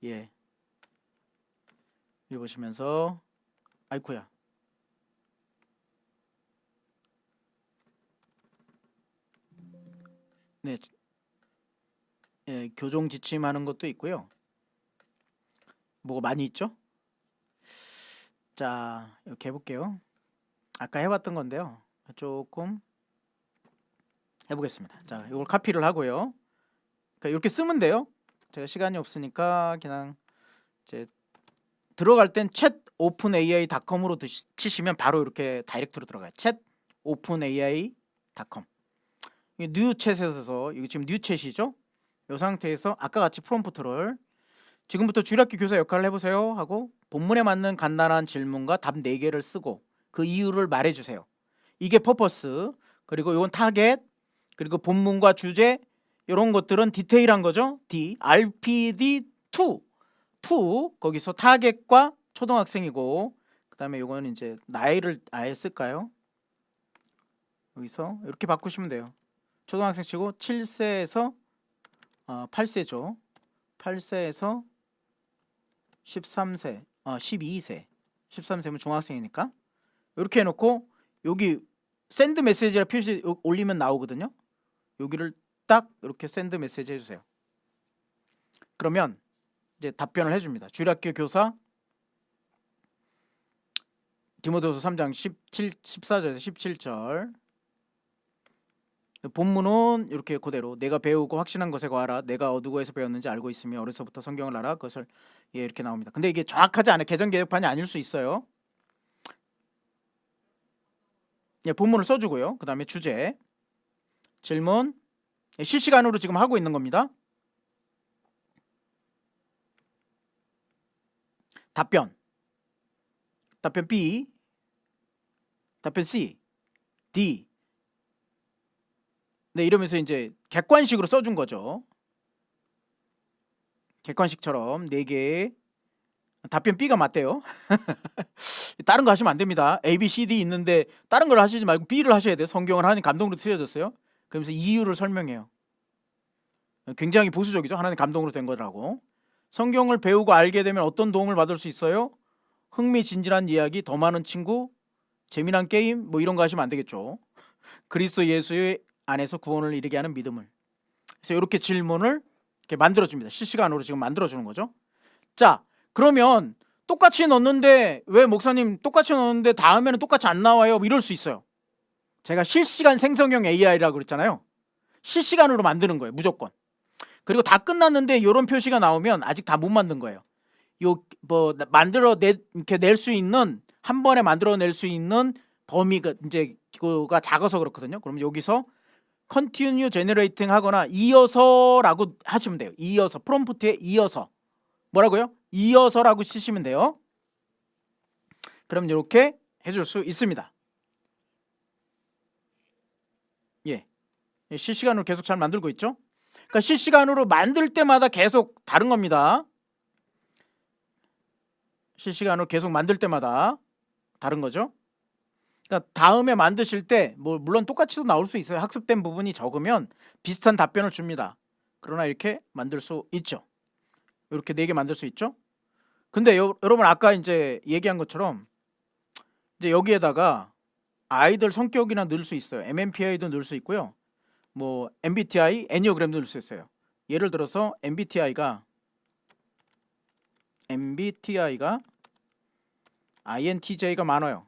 예. 이거 보시면서 아이쿠야. 네. 예, 교정 지침하는 것도 있고요. 뭐가 많이 있죠? 자, 이렇게 해볼게요. 아까 해봤던 건데요. 조금 해보겠습니다. 자, 이걸 카피를 하고요. 그러니까 이렇게 쓰면 돼요. 제가 시간이 없으니까 그냥 이제 들어갈 땐 chat-openai.com으로 치시면 바로 이렇게 다이렉트로 들어가요. chat-openai.com. 뉴챗에서 이거 지금 뉴챗이죠? 이 상태에서 아까 같이 프롬프트를 지금부터 주일학교 교사 역할을 해보세요 하고 본문에 맞는 간단한 질문과 답 4개를 쓰고 그 이유를 말해주세요. 이게 퍼포스, 그리고 이건 타겟, 그리고 본문과 주제, 이런 것들은 디테일한 거죠. D, RPD2 거기서 타겟과 초등학생이고, 그 다음에 이거는 이제 나이를 아예 쓸까요? 여기서 이렇게 바꾸시면 돼요. 초등학생 치고 7세에서 8세죠. 8세에서 13세, 12세, 13세면 중학생이니까 이렇게 해놓고 여기 샌드 메시지라 표시 올리면 나오거든요. 여기를 딱 이렇게 샌드 메시지 해주세요. 그러면 이제 답변을 해줍니다. 주일학교 교사 디모데후서 3장 14절에서 17절. 본문은 이렇게 그대로 내가 배우고 확신한 것에 거하라. 내가 어디에서 배웠는지 알고 있으며 어려서부터 성경을 알아. 그것을 이렇게 나옵니다. 근데 이게 정확하지 않아요. 개정 개혁판이 아닐 수 있어요. 본문을 써주고요. 그 다음에 주제, 질문, 실시간으로 지금 하고 있는 겁니다. 답변 B, 답변 C, D. 네, 이러면서 이제 객관식으로 써준 거죠. 객관식처럼 4개. 답변 B가 맞대요. 다른 거 하시면 안 됩니다. A, B, C, D 있는데 다른 걸 하시지 말고 B를 하셔야 돼요. 성경을 하나님 감동으로 쓰여졌어요. 그러면서 이유를 설명해요. 굉장히 보수적이죠. 하나님 감동으로 된 거라고. 성경을 배우고 알게 되면 어떤 도움을 받을 수 있어요? 흥미진진한 이야기, 더 많은 친구, 재미난 게임 뭐 이런 거 하시면 안 되겠죠. 그리스도 예수의 안에서 구원을 이루게 하는 믿음을. 그래서 이렇게 질문을 이렇게 만들어줍니다. 실시간으로 지금 만들어주는 거죠. 자, 그러면 똑같이 넣는데 왜 목사님 똑같이 넣는데 다음에는 똑같이 안 나와요? 뭐 이럴 수 있어요. 제가 실시간 생성형 AI라고 그랬잖아요. 실시간으로 만드는 거예요. 무조건. 그리고 다 끝났는데 이런 표시가 나오면 아직 다 못 만든 거예요. 요 뭐 이렇게 낼 수 있는 한 번에 만들어낼 수 있는 범위가 이제 그거가 작아서 그렇거든요. 그럼 여기서 continue generating 하거나 이어서라고 하시면 돼요. 이어서 프롬프트에 이어서 뭐라고요? 이어서라고 쓰시면 돼요. 그럼 이렇게 해줄 수 있습니다. 예, 실시간으로 계속 잘 만들고 있죠. 그러니까 실시간으로 만들 때마다 계속 다른 겁니다. 실시간으로 계속 만들 때마다 다른 거죠. 그러니까 다음에 만드실 때 뭐 물론 똑같이도 나올 수 있어요. 학습된 부분이 적으면 비슷한 답변을 줍니다. 그러나 이렇게 만들 수 있죠. 이렇게 4개 만들 수 있죠. 근데 여러분 아까 이제 얘기한 것처럼 이제 여기에다가 아이들 성격이나 넣을 수 있어요. MMPI도 넣을 수 있고요. 뭐 MBTI, 애니어그램도 넣을 수 있어요. 예를 들어서 MBTI가 INTJ가 많아요.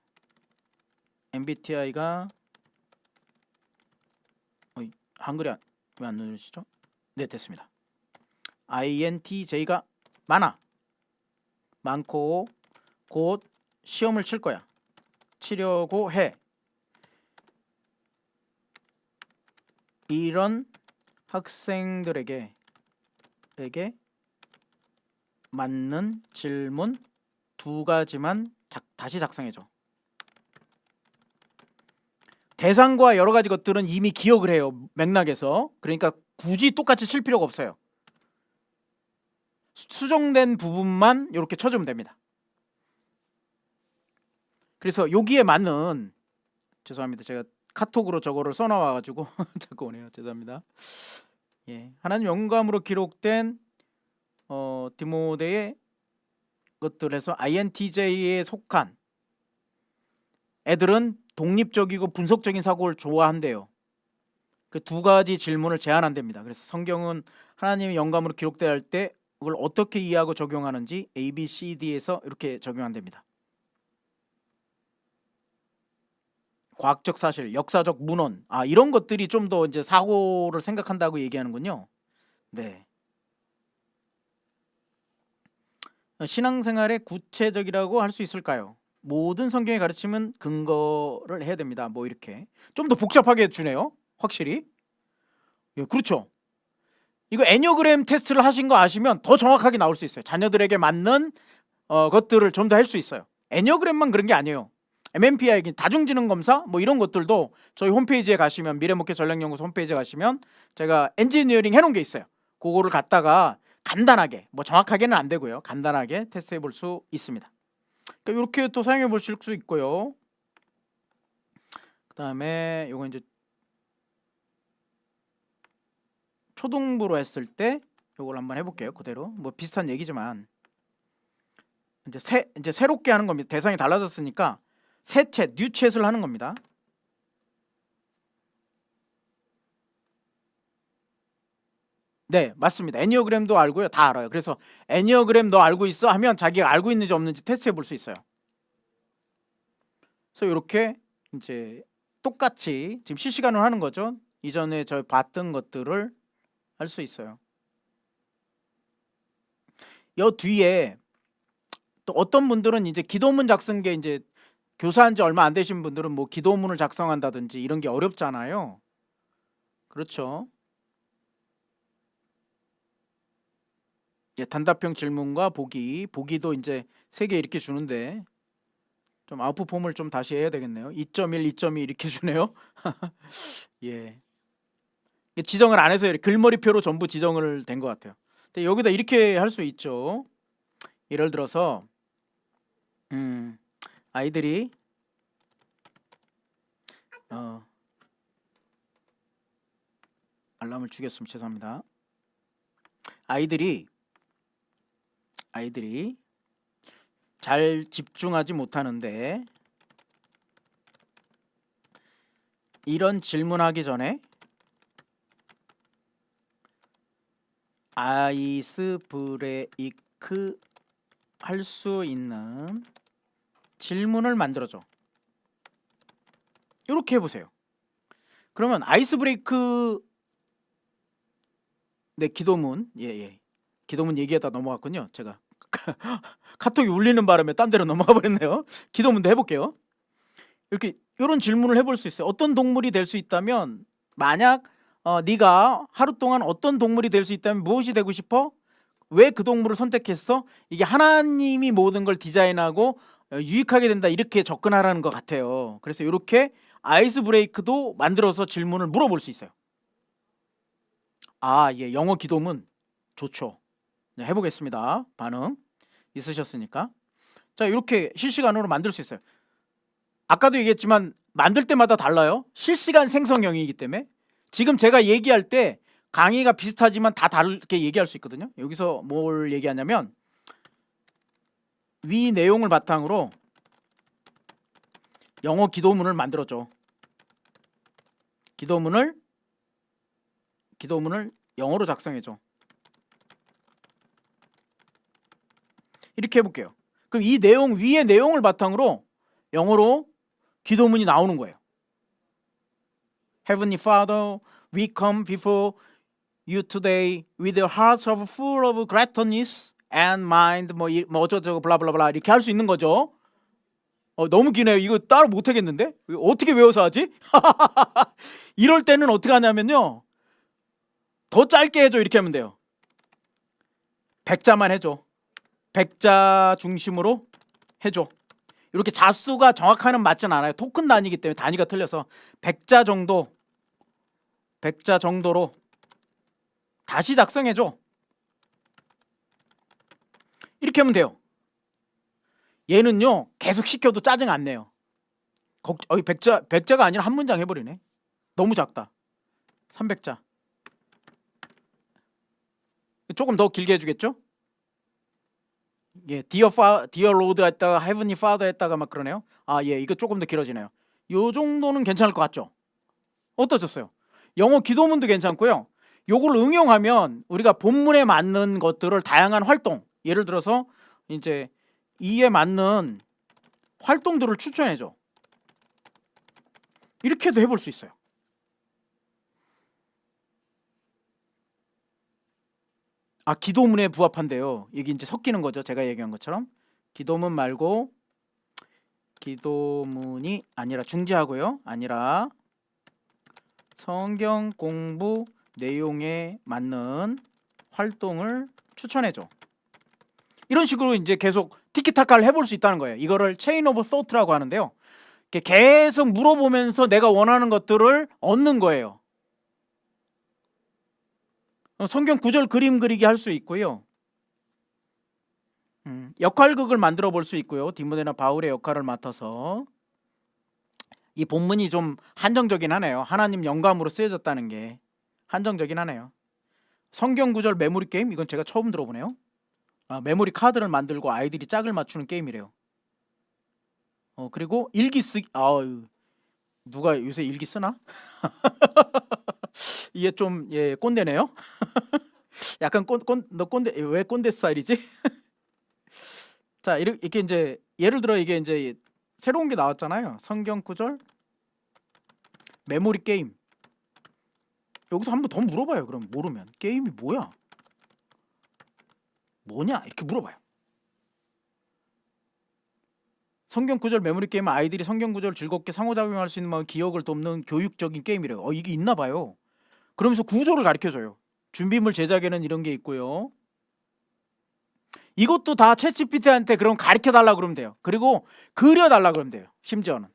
MBTI가 한글이 왜 안 누르시죠? 네, 됐습니다. INTJ가 많고 곧 시험을 칠 거야. 치려고 해. 이런 학생들에게 맞는 질문 2가지만 다시 작성해줘. 대상과 여러 가지 것들은 이미 기억을 해요. 맥락에서. 그러니까 굳이 똑같이 칠 필요가 없어요. 수정된 부분만 이렇게 쳐주면 됩니다. 그래서 여기에 맞는, 죄송합니다. 제가 카톡으로 저거를 써놔와가지고 자꾸 오네요. 죄송합니다. 예, 하나님 영감으로 기록된 디모데의 것들에서 INTJ에 속한 애들은 독립적이고 분석적인 사고를 좋아한대요. 그 2가지 질문을 제한한답니다. 그래서 성경은 하나님의 영감으로 기록되어 할 때 그걸 어떻게 이해하고 적용하는지 A, B, C, D에서 이렇게 적용한답니다. 과학적 사실, 역사적 문헌, 이런 것들이 좀 더 이제 사고를 생각한다고 얘기하는군요. 네. 신앙생활에 구체적이라고 할 수 있을까요? 모든 성경의 가르침은 근거를 해야 됩니다. 뭐 이렇게 좀 더 복잡하게 주네요. 확실히. 예, 그렇죠. 이거 애니어그램 테스트를 하신 거 아시면 더 정확하게 나올 수 있어요. 자녀들에게 맞는 것들을 좀 더 할 수 있어요. 애니어그램만 그런 게 아니에요. MMPI 다중지능 검사 뭐 이런 것들도 저희 홈페이지에 가시면, 미래목회 전략연구소 홈페이지에 가시면 제가 엔지니어링 해놓은 게 있어요. 그거를 갖다가 간단하게, 뭐 정확하게는 안 되고요, 간단하게 테스트해 볼 수 있습니다. 그러니까 이렇게 또 사용해 보실 수 있고요. 그 다음에 요거 이제 초등부로 했을 때 요걸 한번 해볼게요. 그대로 뭐 비슷한 얘기지만 이제 새롭게 하는 겁니다. 대상이 달라졌으니까 새 챗, 뉴 챗을 하는 겁니다. 네, 맞습니다. 애니어그램도 알고요. 다 알아요. 그래서 애니어그램 너 알고 있어? 하면 자기가 알고 있는지 없는지 테스트해 볼 수 있어요. 그래서 이렇게 이제 똑같이 지금 실시간으로 하는 거죠. 이전에 저 봤던 것들을 할 수 있어요. 여 뒤에 또 어떤 분들은 이제 기도문 작성게 이제 교사한 지 얼마 안 되신 분들은 뭐 기도문을 작성한다든지 이런 게 어렵잖아요. 그렇죠. 예, 단답형 질문과 보기도 이제 3개 이렇게 주는데 좀 아웃풋 폼을 좀 다시 해야 되겠네요. 2.1, 2.2 이렇게 주네요. 예. 지정을 안 해서 이렇게 글머리표로 전부 지정을 된 것 같아요. 근데 여기다 이렇게 할 수 있죠. 예를 들어서 아이들이 알람을 주겠으면 죄송합니다. 아이들이 잘 집중하지 못하는데 이런 질문하기 전에 아이스 브레이크 할 수 있는 질문을 만들어줘. 이렇게 해보세요. 그러면 아이스 브레이크, 네, 기도문, 기도문 얘기하다 넘어갔군요. 제가 카톡이 울리는 바람에 딴 데로 넘어가 버렸네요. 기도문도 해볼게요. 이렇게 이런 질문을 해볼 수 있어요. 어떤 동물이 될 수 있다면, 만약 네가 하루 동안 어떤 동물이 될 수 있다면 무엇이 되고 싶어? 왜 그 동물을 선택했어? 이게 하나님이 모든 걸 디자인하고 유익하게 된다, 이렇게 접근하라는 것 같아요. 그래서 이렇게 아이스 브레이크도 만들어서 질문을 물어볼 수 있어요. 예, 영어 기도문 좋죠. 네, 해보겠습니다. 반응 있으셨으니까. 자, 이렇게 실시간으로 만들 수 있어요. 아까도 얘기했지만 만들 때마다 달라요. 실시간 생성형이기 때문에 지금 제가 얘기할 때 강의가 비슷하지만 다 다르게 얘기할 수 있거든요. 여기서 뭘 얘기하냐면 위 내용을 바탕으로 영어 기도문을 만들어줘. 기도문을 영어로 작성해줘. 이렇게 해볼게요. 그럼 이 내용 위의 내용을 바탕으로 영어로 기도문이 나오는 거예요. Heavenly Father, we come before you today with a heart of full of gratitude and mind 뭐 어쩌고 블라블라블라 이렇게 할 수 있는 거죠. 너무 기네요. 이거 따로 못 하겠는데? 어떻게 외워서 하지? 이럴 때는 어떻게 하냐면요. 더 짧게 해줘. 이렇게 하면 돼요. 100자만 해줘. 100자 중심으로 해줘. 이렇게 자수가 정확하는 맞진 않아요. 토큰 단위이기 때문에 단위가 틀려서 100자 정도로 다시 작성해줘. 이렇게 하면 돼요. 얘는요 계속 시켜도 짜증 안 내요. 100자가 아니라 한 문장 해버리네. 너무 작다. 300자. 조금 더 길게 해주겠죠? 예, Dear Lord 했다가 Heavenly Father 했다가 막 그러네요. 예, 이거 조금 더 길어지네요. 요 정도는 괜찮을 것 같죠? 어떠셨어요? 영어 기도문도 괜찮고요. 요걸 응용하면 우리가 본문에 맞는 것들을 다양한 활동, 예를 들어서 이제 이에 맞는 활동들을 추천해줘. 이렇게도 해볼 수 있어요. 기도문에 부합한대요. 이게 이제 섞이는 거죠. 제가 얘기한 것처럼. 기도문 말고 기도문이 아니라 중지하고요. 아니라 성경 공부 내용에 맞는 활동을 추천해줘. 이런 식으로 이제 계속 티키타카를 해볼 수 있다는 거예요. 이거를 체인 오브 소트라고 하는데요. 계속 물어보면서 내가 원하는 것들을 얻는 거예요. 성경 구절 그림 그리기 할 수 있고요. 역할극을 만들어 볼 수 있고요. 디모데나 바울의 역할을 맡아서. 이 본문이 좀 한정적이긴 하네요. 하나님 영감으로 쓰여졌다는 게 한정적이긴 하네요. 성경 구절 메모리 게임, 이건 제가 처음 들어보네요. 메모리 카드를 만들고 아이들이 짝을 맞추는 게임이래요. 그리고 일기 쓰기. 누가 요새 일기 쓰나? 이게 좀 꼰대네요. 약간 너 꼰대, 왜 꼰대 스타일이지? 자, 이렇게 이제 예를 들어 이게 이제 새로운 게 나왔잖아요. 성경 구절 메모리 게임. 여기서 한번 더 물어봐요. 그럼 모르면 게임이 뭐야? 뭐냐? 이렇게 물어봐요. 성경 구절 메모리 게임은 아이들이 성경 구절을 즐겁게 상호작용할 수 있는 기억을 돕는 교육적인 게임이래요. 이게 있나 봐요. 그러면서 구조를 가르쳐줘요. 준비물 제작에는 이런 게 있고요. 이것도 다 챗GPT한테 그럼 가르쳐달라 그러면 돼요. 그리고 그려달라 그러면 돼요. 심지어는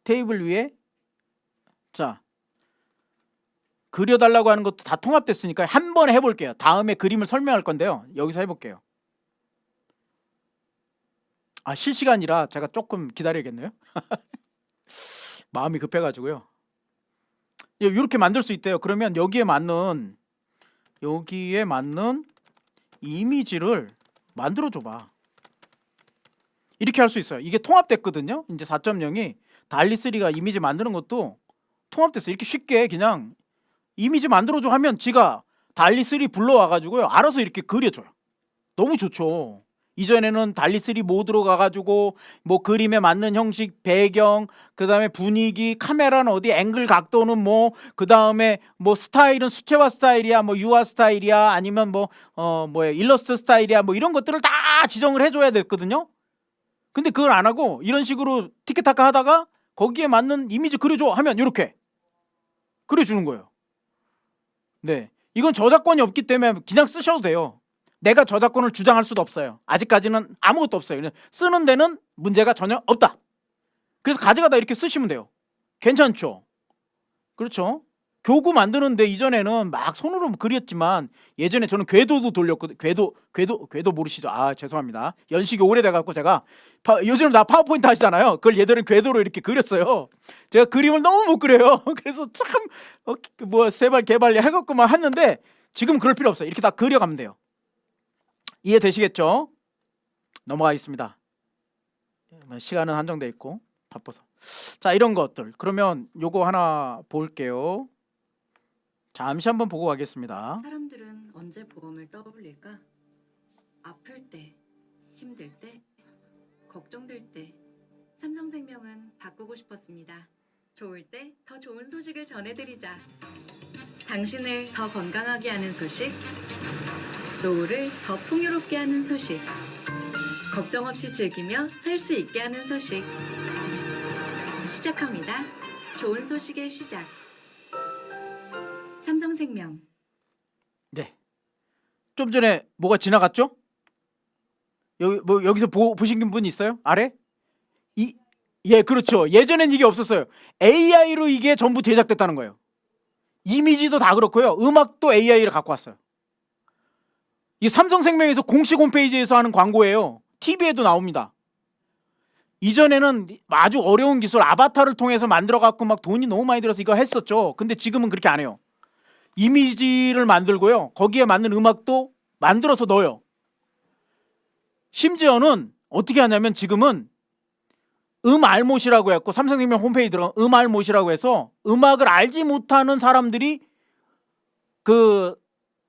테이블 위에 자 그려달라고 하는 것도 다 통합됐으니까 한 번에 해볼게요. 다음에 그림을 설명할 건데요. 여기서 해볼게요. 실시간이라 제가 조금 기다려야겠네요. 마음이 급해가지고요. 이렇게 만들 수 있대요. 그러면 여기에 맞는 이미지를 만들어줘봐. 이렇게 할 수 있어요. 이게 통합됐거든요. 이제 4.0이 달리3가 이미지 만드는 것도 통합됐어요. 이렇게 쉽게 그냥 이미지 만들어줘 하면 지가 달리3 불러와가지고요. 알아서 이렇게 그려줘요. 너무 좋죠. 이전에는 달리3 모드로 가가지고 뭐 그림에 맞는 형식, 배경, 그 다음에 분위기, 카메라는 어디, 앵글 각도는 뭐, 그 다음에 뭐 스타일은 수채화 스타일이야, 뭐 유화 스타일이야, 아니면 일러스트 스타일이야, 뭐 이런 것들을 다 지정을 해줘야 됐거든요. 근데 그걸 안 하고 이런 식으로 티키타카 하다가 거기에 맞는 이미지 그려줘 하면 이렇게 그려주는 거예요. 네, 이건 저작권이 없기 때문에 그냥 쓰셔도 돼요. 내가 저작권을 주장할 수도 없어요. 아직까지는 아무것도 없어요. 쓰는 데는 문제가 전혀 없다. 그래서 가져가다 이렇게 쓰시면 돼요. 괜찮죠? 그렇죠. 교구 만드는데 이전에는 막 손으로 그렸지만 예전에 저는 궤도도 돌렸거든. 궤도 모르시죠? 아 죄송합니다. 연식이 오래돼 갖고 제가 요즘 다 파워포인트 하시잖아요. 그걸 예전에 궤도로 이렇게 그렸어요. 제가 그림을 너무 못 그려요. 그래서 참 뭐 세발 개발 해갖고만 했는데 지금 그럴 필요 없어요. 이렇게 다 그려가면 돼요. 이해되시겠죠? 넘어가겠습니다. 시간은 한정돼 있고 바빠서. 자 이런 것들 그러면 요거 하나 볼게요. 잠시 한번 보고 가겠습니다. 사람들은 언제 보험을 떠올릴까? 아플 때, 힘들 때, 걱정될 때. 삼성생명은 바꾸고 싶었습니다. 좋을 때 더 좋은 소식을 전해드리자. 당신을 더 건강하게 하는 소식, 노후를 더 풍요롭게 하는 소식, 걱정 없이 즐기며 살 수 있게 하는 소식. 시작합니다. 좋은 소식의 시작. 삼성생명. 네. 좀 전에 뭐가 지나갔죠? 여기서 보신 분 있어요? 아래? 예, 그렇죠. 예전엔 이게 없었어요. AI로 이게 전부 제작됐다는 거예요. 이미지도 다 그렇고요. 음악도 AI를 갖고 왔어요. 이 삼성생명에서 공식 홈페이지에서 하는 광고예요. TV에도 나옵니다. 이전에는 아주 어려운 기술 아바타를 통해서 만들어 갖고 막 돈이 너무 많이 들어서 이거 했었죠. 근데 지금은 그렇게 안 해요. 이미지를 만들고요. 거기에 맞는 음악도 만들어서 넣어요. 심지어는 어떻게 하냐면 지금은 음알못이라고 해서 삼성생명 홈페이지 들어가 음알못이라고 해서 음악을 알지 못하는 사람들이 그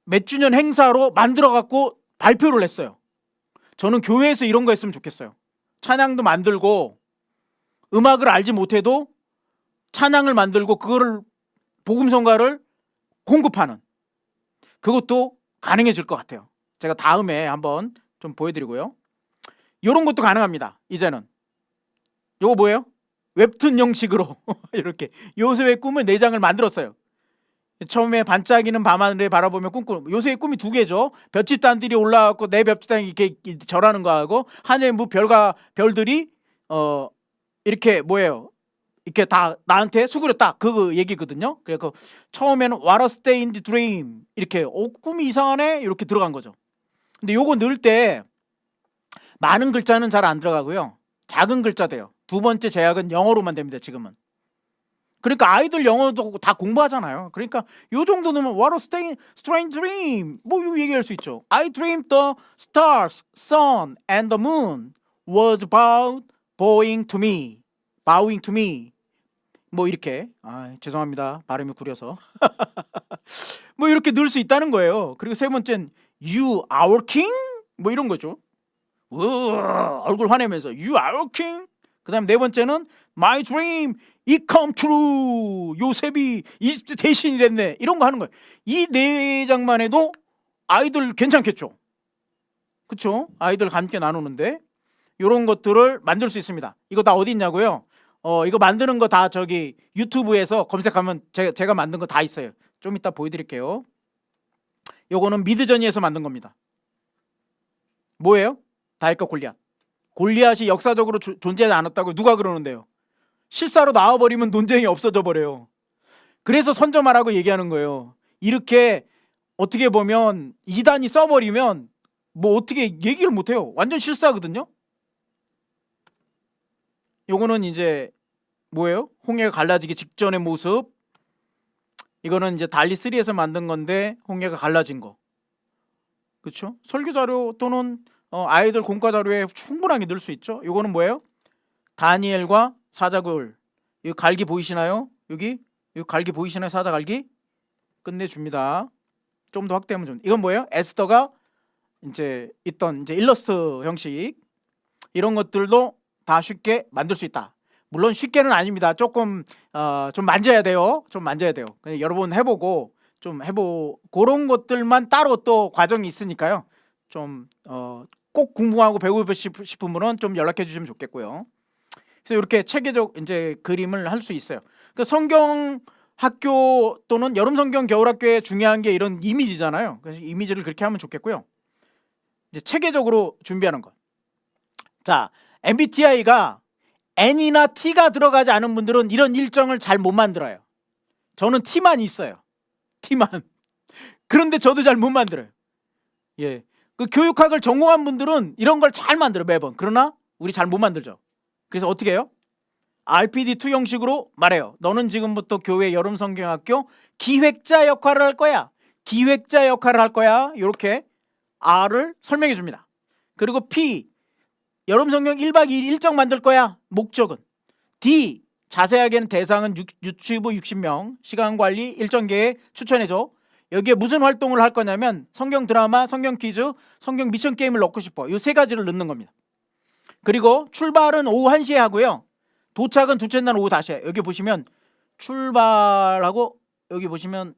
몇 주년 행사로 만들어 갖고 발표를 했어요. 저는 교회에서 이런 거 했으면 좋겠어요. 찬양도 만들고 음악을 알지 못해도 찬양을 만들고 그거를 복음성가를 공급하는 그것도 가능해질 것 같아요. 제가 다음에 한번 좀 보여드리고요. 이런 것도 가능합니다. 이제는 요거 뭐예요? 웹툰 형식으로 이렇게 요셉의 꿈을 4장을 만들었어요. 처음에 반짝이는 밤하늘에 바라보며 꿈꾸는 요셉의 꿈이 2개죠. 볏짚단들이 올라와서 내 볏짚단이 이렇게 절하는 거하고 하늘의 별들이 이렇게 뭐예요? 이렇게 다 나한테 수그렸다 그 얘기거든요. 그래서 처음에는 What a strange dream 이렇게 꿈이 이상하네 이렇게 들어간 거죠. 근데 요거 넣을 때 많은 글자는 잘 안 들어가고요. 작은 글자 돼요. 2번째 제약은 영어로만 됩니다. 지금은. 그러니까 아이들 영어도 다 공부하잖아요. 그러니까 요 정도 넣으면 What a strange dream 뭐 이거 얘기할 수 있죠. I dreamed the stars, sun and the moon was bowing to me. bowing to me. 뭐 이렇게 죄송합니다. 발음이 구려서 뭐 이렇게 넣을 수 있다는 거예요. 그리고 3번째는 You our king 뭐 이런 거죠. 얼굴 화내면서 You are king. 그 다음 4번째는 My dream it come true. 요셉이 이집트 대신이 됐네. 이런 거 하는 거예요. 이 4장만 해도 아이들 괜찮겠죠. 그쵸? 아이들 함께 나누는데 이런 것들을 만들 수 있습니다. 이거 다 어디 있냐고요? 이거 만드는 거 다 저기 유튜브에서 검색하면 제가 만든 거 다 있어요. 좀 이따 보여드릴게요. 요거는 미드저니에서 만든 겁니다. 뭐예요? 다윗과 골리앗. 골리앗이 역사적으로 존재하지 않았다고 누가 그러는데요? 실사로 나와버리면 논쟁이 없어져 버려요. 그래서 선점하라고 얘기하는 거예요. 이렇게 어떻게 보면 이단이 써버리면 뭐 어떻게 얘기를 못해요. 완전 실사거든요. 요거는 이제 뭐예요? 홍해가 갈라지기 직전의 모습. 이거는 이제 달리3에서 만든 건데 홍해가 갈라진 거. 그렇죠? 설교 자료 또는 아이들 공과 자료에 충분하게 넣을 수 있죠. 요거는 뭐예요? 다니엘과 사자굴. 이 갈기 보이시나요? 여기 갈기 보이시나요? 사자 갈기 끝내줍니다. 좀 더 확대하면 좀. 이건 뭐예요? 에스더가 이제 있던 이제 일러스트 형식 이런 것들도 다 쉽게 만들 수 있다. 물론 쉽게는 아닙니다. 조금 좀 만져야 돼요. 좀 만져야 돼요. 여러 번 해보고 그런 것들만 따로 또 과정이 있으니까요. 좀 꼭 궁금하고 배우고 싶은 분은 좀 연락해 주시면 좋겠고요. 그래서 이렇게 체계적 이제 그림을 할 수 있어요. 그 성경 학교 또는 여름 성경 겨울 학교에 중요한 게 이런 이미지잖아요. 그래서 이미지를 그렇게 하면 좋겠고요. 이제 체계적으로 준비하는 것. 자, MBTI가 N이나 T가 들어가지 않은 분들은 이런 일정을 잘 못 만들어요. 저는 T만 있어요. T만. 그런데 저도 잘 못 만들어요. 예. 그 교육학을 전공한 분들은 이런 걸 잘 만들어요, 매번. 그러나 우리 잘 못 만들죠. 그래서 어떻게 해요? RPD2 형식으로 말해요. 너는 지금부터 교회 여름성경학교 기획자 역할을 할 거야. 기획자 역할을 할 거야. 이렇게 R을 설명해 줍니다. 그리고 P, 여름성경 1박 2일 일정 만들 거야. 목적은. D, 자세하게는 대상은 유치부 60명, 시간관리, 일정 계획 추천해줘. 여기에 무슨 활동을 할 거냐면 성경 드라마, 성경 퀴즈, 성경 미션 게임을 넣고 싶어. 이 세 가지를 넣는 겁니다. 그리고 출발은 오후 1시에 하고요. 도착은 둘째 날 오후 5시에. 여기 보시면 출발하고 여기 보시면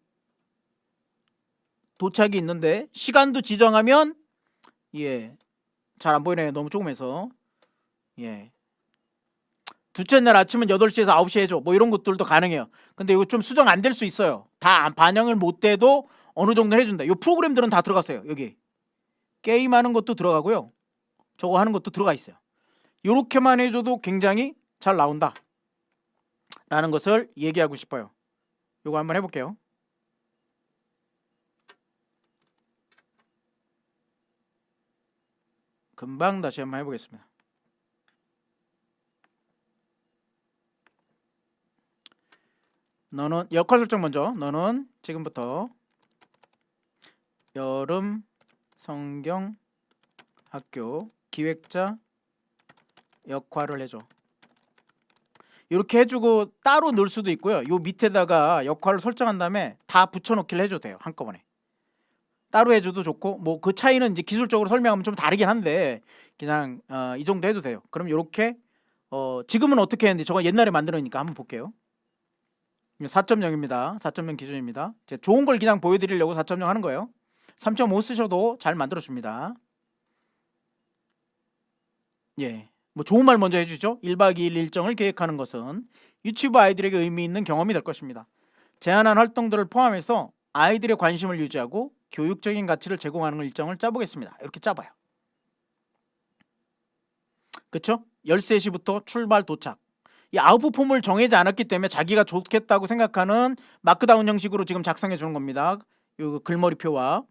도착이 있는데 시간도 지정하면 예, 잘 안 보이네요. 너무 조금해서. 예. 둘째 날 아침은 8시에서 9시에 해줘. 뭐 이런 것들도 가능해요. 근데 이거 좀 수정 안 될 수 있어요. 다 반영을 못 돼도 어느 정도 해준다. 이 프로그램들은 다 들어갔어요. 여기 게임하는 것도 들어가고요. 저거 하는 것도 들어가 있어요. 이렇게만 해줘도 굉장히 잘 나온다 라는 것을 얘기하고 싶어요. 이거 한번 해볼게요. 금방 다시 한번 해보겠습니다. 너는 역할 설정 먼저. 너는 지금부터 여름 성경 학교 기획자 역할을 해줘. 이렇게 해주고 따로 넣을 수도 있고요. 요 밑에다가 역할을 설정한 다음에 다 붙여놓기를 해줘도 돼요. 한꺼번에. 따로 해줘도 좋고 뭐 그 차이는 이제 기술적으로 설명하면 좀 다르긴 한데 그냥 이 정도 해도 돼요. 그럼 이렇게 지금은 어떻게 했는지 저거 옛날에 만들었으니까 한번 볼게요. 4.0입니다. 4.0 기준입니다. 제가 좋은 걸 그냥 보여드리려고 4.0 하는 거예요. 3.5 쓰셔도 잘 만들어줍니다. 예, 뭐 좋은 말 먼저 해주죠. 1박 2일 일정을 계획하는 것은 유치부 아이들에게 의미 있는 경험이 될 것입니다. 제안한 활동들을 포함해서 아이들의 관심을 유지하고 교육적인 가치를 제공하는 일정을 짜보겠습니다. 이렇게 짜봐요. 그렇죠? 13시부터 출발 도착. 이 아웃풋 폼을 정해지 않았기 때문에 자기가 좋겠다고 생각하는 마크다운 형식으로 지금 작성해 주는 겁니다. 요 글머리표와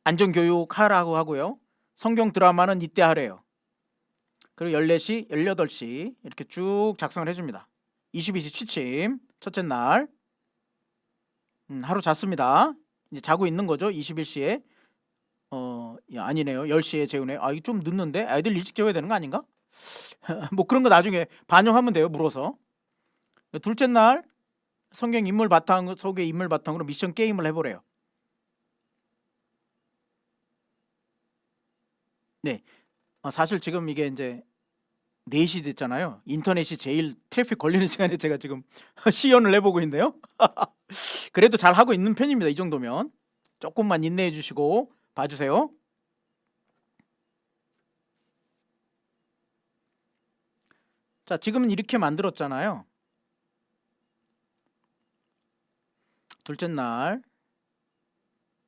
안전교육 하라고 하고요. 성경 드라마는 이때 하래요. 그리고 14시, 18시 이렇게 쭉 작성을 해줍니다. 22시 취침 첫째 날 하루 잤습니다. 이제 자고 있는 거죠. 21시에 아니네요. 10시에 재우네. 이거 좀 늦는데 아이들 일찍 재워야 되는 거 아닌가? 뭐 그런 거 나중에 반영하면 돼요. 물어서. 둘째 날 성경 인물 바탕 속의 인물 바탕으로 미션 게임을 해보래요. 네, 사실 지금 이게 이제 4시 됐잖아요. 인터넷이 제일 트래픽 걸리는 시간에 제가 지금 시연을 해보고 있네요. 그래도 잘 하고 있는 편입니다. 이 정도면 조금만 인내해 주시고 봐주세요. 자, 지금은 이렇게 만들었잖아요. 둘째 날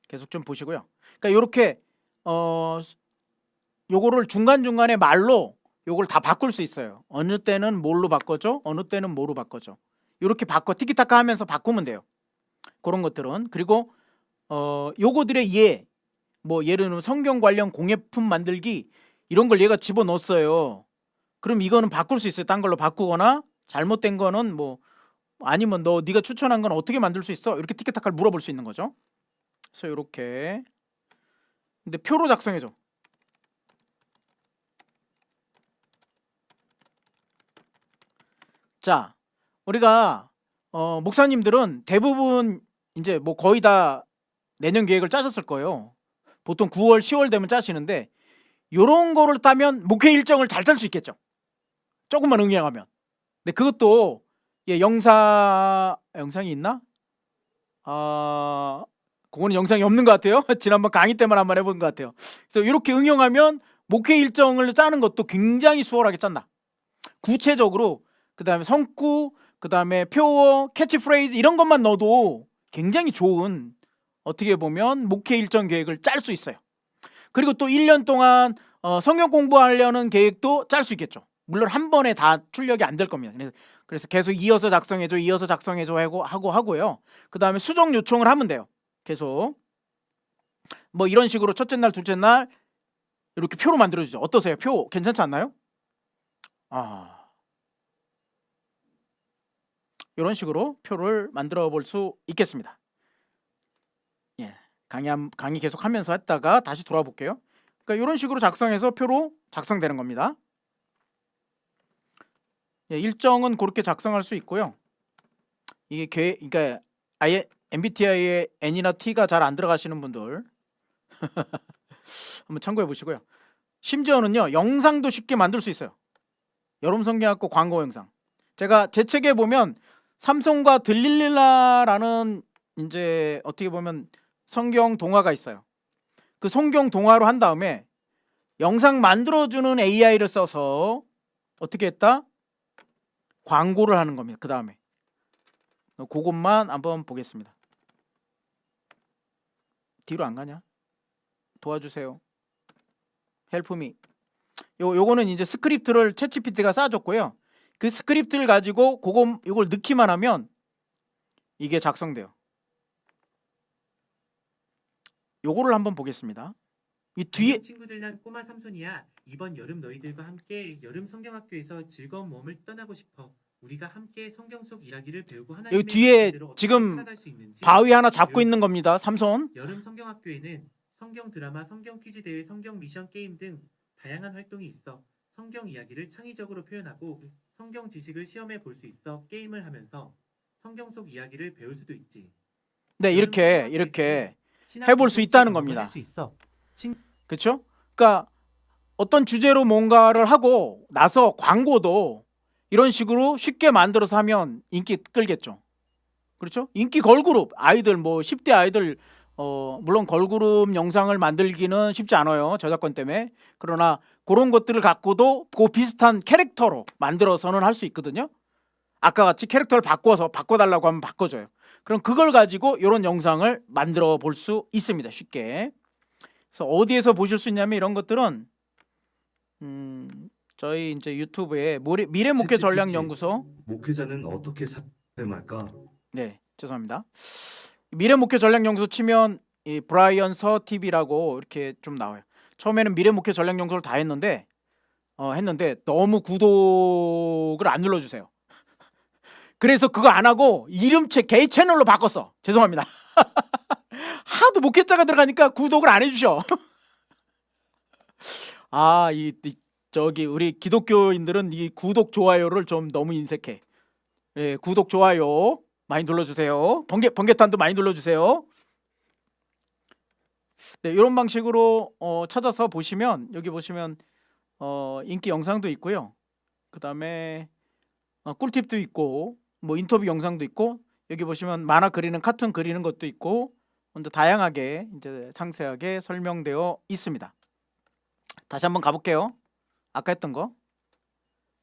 계속 좀 보시고요. 그러니까 이렇게 요거를 중간중간에 말로 요걸 다 바꿀 수 있어요. 어느 때는 뭘로 바꿔줘? 어느 때는 뭐로 바꿔줘? 이렇게 티키타카 하면서 바꾸면 돼요. 그런 것들은. 그리고 요거들의 뭐 예를 들면 성경 관련 공예품 만들기 이런 걸 얘가 집어넣었어요. 그럼 이거는 바꿀 수 있어요. 딴 걸로 바꾸거나 잘못된 거는 뭐 아니면 네가 추천한 건 어떻게 만들 수 있어? 이렇게 티키타카를 물어볼 수 있는 거죠. 그래서 이렇게 근데 표로 작성해줘. 자, 우리가 목사님들은 대부분 이제 뭐 거의 다 내년 계획을 짜셨을 거예요. 보통 9월, 10월 되면 짜시는데 요런 거를 따면 목회 일정을 잘 짤 수 있겠죠. 조금만 응용하면. 근데 그것도 영상이 있나? 그거는 영상이 없는 것 같아요. 지난번 강의 때만 한번 해본 것 같아요. 그래서 이렇게 응용하면 목회 일정을 짜는 것도 굉장히 수월하게 짠다. 구체적으로 그 다음에 성구, 그 다음에 표어, 캐치프레이즈 이런 것만 넣어도 굉장히 좋은 어떻게 보면 목회 일정 계획을 짤 수 있어요. 그리고 또 1년 동안 성경 공부하려는 계획도 짤 수 있겠죠. 물론 한 번에 다 출력이 안 될 겁니다. 그래서 계속 이어서 작성해줘 하고요. 그 다음에 수정 요청을 하면 돼요. 계속 뭐 이런 식으로 첫째 날, 둘째 날 이렇게 표로 만들어주죠. 어떠세요? 표 괜찮지 않나요? 이런 식으로 표를 만들어 볼 수 있겠습니다. 예, 강의 계속 하면서 했다가 다시 돌아 볼게요. 그러니까 이런 식으로 작성해서 표로 작성되는 겁니다. 예, 일정은 그렇게 작성할 수 있고요. 이게 그러니까 아예 MBTI에 N이나 T가 잘 안 들어가시는 분들 한번 참고해 보시고요. 심지어는요, 영상도 쉽게 만들 수 있어요. 여름성경학과 광고 영상. 제가 제 책에 보면 삼손과 들릴릴라라는 이제 어떻게 보면 성경 동화가 있어요. 그 성경 동화로 한 다음에 영상 만들어주는 AI를 써서 어떻게 했다? 광고를 하는 겁니다. 그 다음에 그것만 한번 보겠습니다. 뒤로 안 가냐? 도와주세요. 헬프미. 요거는 이제 스크립트를 챗GPT가 쌓아줬고요. 그 스크립트를 가지고 이걸 넣기만 하면 이게 작성돼요. 요거를 한번 보겠습니다. 이 뒤에 친구들 난 꼬마 삼손이야. 이번 여름 너희들과 함께 여름 성경학교에서 즐거운 몸을 떠나고 싶어. 우리가 함께 성경 속 이야기를 배우고 하나님의 여기 뒤에 말씀대로 어떻게 지금 살아갈 수 있는지. 바위 하나 잡고 있는 겁니다. 삼손. 여름 성경학교에는 성경 드라마, 성경 퀴즈 대회, 성경 미션 게임 등 다양한 활동이 있어. 성경 이야기를 창의적으로 표현하고 성경 지식을 시험해 볼 수 있어. 게임을 하면서 성경 속 이야기를 배울 수도 있지. 네, 이렇게 해볼 수 있다는 겁니다. 그렇죠? 그러니까 어떤 주제로 뭔가를 하고 나서 광고도 이런 식으로 쉽게 만들어서 하면 인기 끌겠죠. 그렇죠? 인기 걸그룹 아이들 뭐 10대 아이들 물론 걸그룹 영상을 만들기는 쉽지 않아요. 저작권 때문에. 그러나 그런 것들을 갖고도 그 비슷한 캐릭터로 만들어서는 할 수 있거든요. 아까 같이 캐릭터를 바꿔달라고 하면 바꿔줘요. 그럼 그걸 가지고 이런 영상을 만들어 볼 수 있습니다. 쉽게. 그래서 어디에서 보실 수 있냐면 이런 것들은 저희 이제 유튜브에 미래 목회 전략 연구소. 목회자는 어떻게 삶할까? 네, 죄송합니다. 미래 목회 전략 연구소 치면 이 브라이언 서 TV라고 이렇게 좀 나와요. 처음에는 미래 목회 전략 연구소를 다 했는데 너무 구독을 안 눌러주세요. 그래서 그거 안 하고 이름책 개인 채널로 바꿨어. 죄송합니다. 하도 목회자가 들어가니까 구독을 안 해주셔. 저기 우리 기독교인들은 이 구독 좋아요를 좀 너무 인색해. 예, 구독 좋아요 많이 눌러주세요. 번개탄도 많이 눌러주세요. 네, 이런 방식으로 찾아서 보시면 여기 보시면 인기 영상도 있고요. 그 다음에 꿀팁도 있고 뭐 인터뷰 영상도 있고 여기 보시면 만화 그리는 카툰 그리는 것도 있고 먼저 다양하게 이제 상세하게 설명되어 있습니다. 다시 한번 가볼게요. 아까 했던 거.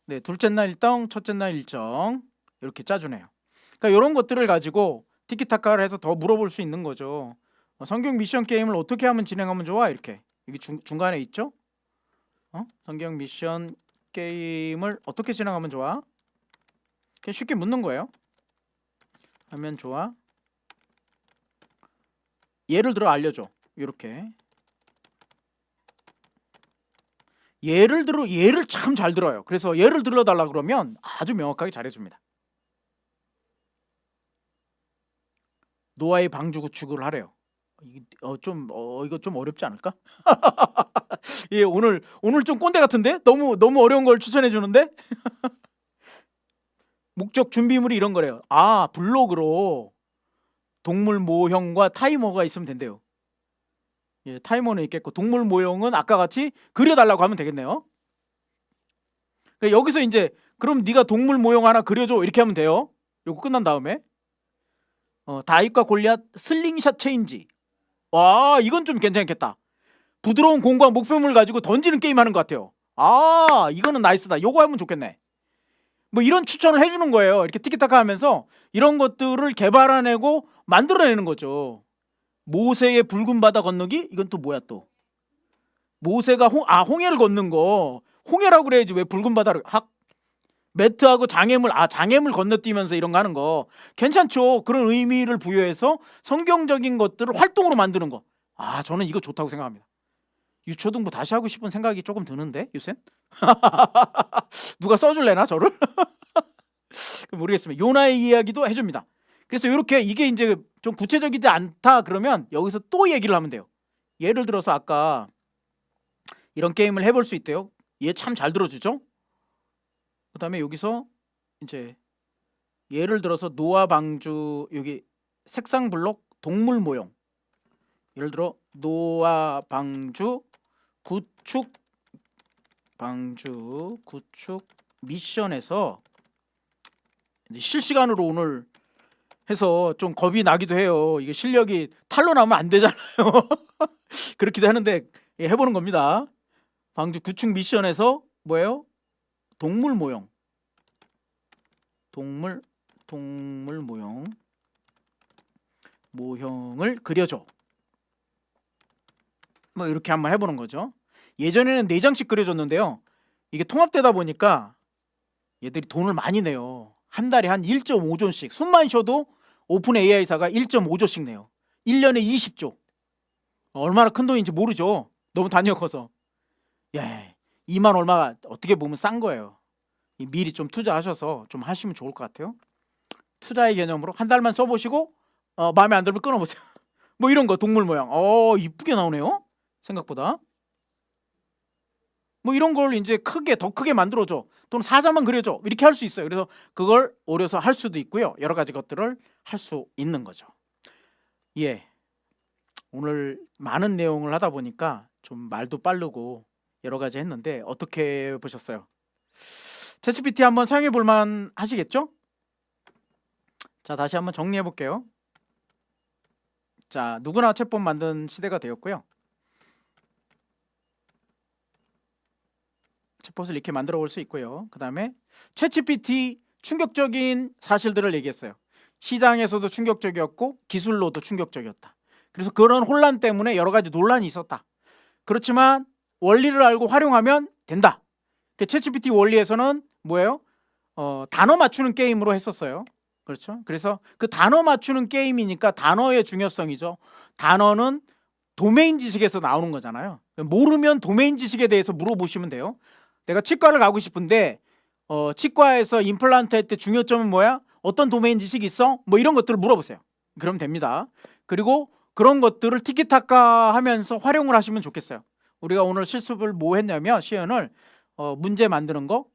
네, 둘째 날 일정, 첫째 날 일정 이렇게 짜주네요. 그러니까 이런 것들을 가지고 티키타카를 해서 더 물어볼 수 있는 거죠. 성경 미션 게임을 어떻게 하면 진행하면 좋아? 이렇게 여기 중간에 있죠. 성경 미션 게임을 어떻게 진행하면 좋아? 그냥 쉽게 묻는 거예요. 하면 좋아. 예를 들어 알려줘. 이렇게 예를 참 잘 들어요. 그래서 예를 들어달라 그러면 아주 명확하게 잘해줍니다. 노아의 방주 구축을 하래요. 이거 좀 어렵지 않을까? 예, 오늘 좀 꼰대 같은데? 너무 어려운 걸 추천해 주는데? 목적 준비물이 이런 거래요. 블록으로 동물 모형과 타이머가 있으면 된대요. 예, 타이머는 있겠고 동물 모형은 아까 같이 그려달라고 하면 되겠네요. 그러니까 여기서 이제 그럼 네가 동물 모형 하나 그려줘 이렇게 하면 돼요. 요거 끝난 다음에 다윗과 골리앗 슬링샷 체인지. 와, 이건 좀 괜찮겠다. 부드러운 공과 목표물을 가지고 던지는 게임 하는 것 같아요. 이거는 나이스다. 요거 하면 좋겠네. 뭐 이런 추천을 해주는 거예요. 이렇게 티키타카 하면서 이런 것들을 개발해내고 만들어내는 거죠. 모세의 붉은 바다 건너기? 이건 또 뭐야 또? 모세가 홍해를 걷는 거. 홍해라고 그래야지 왜 붉은 바다를 매트하고 장애물 장애물 건너뛰면서 이런 거 하는 거 괜찮죠. 그런 의미를 부여해서 성경적인 것들을 활동으로 만드는 거. 저는 이거 좋다고 생각합니다. 유초등부 다시 하고 싶은 생각이 조금 드는데 요새 누가 써줄래나 저를? 모르겠습니다. 요나의 이야기도 해줍니다. 그래서 이렇게 이게 이제 좀 구체적이지 않다 그러면 여기서 또 얘기를 하면 돼요. 예를 들어서 아까 이런 게임을 해볼 수 있대요. 얘 참 잘 들어주죠. 그다음에 여기서 이제 예를 들어서 노아 방주 여기 색상 블록 동물 모형. 예를 들어 노아 방주 구축 미션에서 이제 실시간으로 오늘 해서 좀 겁이 나기도 해요. 이게 실력이 탈로 나면 안 되잖아요. 그렇기도 하는데 해보는 겁니다. 방주 구축 미션에서 뭐예요? 동물 모형. 동물 모형을 그려줘. 뭐 이렇게 한번 해보는 거죠. 예전에는 4장씩 그려줬는데요. 이게 통합되다 보니까 얘들이 돈을 많이 내요. 한 달에 한 1.5조씩. 숨만 쉬어도 오픈 AI사가 1.5조씩 내요. 1년에 20조. 얼마나 큰 돈인지 모르죠. 너무 단위가 커서. 2만 얼마가 어떻게 보면 싼 거예요. 미리 좀 투자하셔서 좀 하시면 좋을 것 같아요. 투자의 개념으로 한 달만 써보시고 마음에 안 들면 끊어보세요. 뭐 이런 거 동물 모양. 이쁘게 나오네요. 생각보다. 뭐 이런 걸 이제 더 크게 만들어줘. 또는 사자만 그려줘. 이렇게 할 수 있어요. 그래서 그걸 오려서 할 수도 있고요. 여러 가지 것들을 할 수 있는 거죠. 오늘 많은 내용을 하다 보니까 좀 말도 빠르고 여러 가지 했는데 어떻게 보셨어요? 챗GPT 한번 사용해 볼 만 하시겠죠? 자, 다시 한번 정리해 볼게요. 자, 누구나 챗봇 만든 시대가 되었고요. 챗봇을 이렇게 만들어 볼 수 있고요. 그 다음에 챗GPT 충격적인 사실들을 얘기했어요. 시장에서도 충격적이었고 기술로도 충격적이었다. 그래서 그런 혼란 때문에 여러 가지 논란이 있었다. 그렇지만 원리를 알고 활용하면 된다. 그 챗GPT 원리에서는 뭐예요? 단어 맞추는 게임으로 했었어요. 그렇죠? 그래서 그 단어 맞추는 게임이니까 단어의 중요성이죠. 단어는 도메인 지식에서 나오는 거잖아요. 모르면 도메인 지식에 대해서 물어보시면 돼요. 내가 치과를 가고 싶은데 치과에서 임플란트 할 때 중요점은 뭐야? 어떤 도메인 지식이 있어? 뭐 이런 것들을 물어보세요. 그럼 됩니다. 그리고 그런 것들을 티키타카 하면서 활용을 하시면 좋겠어요. 우리가 오늘 실습을 뭐 했냐면 시연을 문제 만드는 거.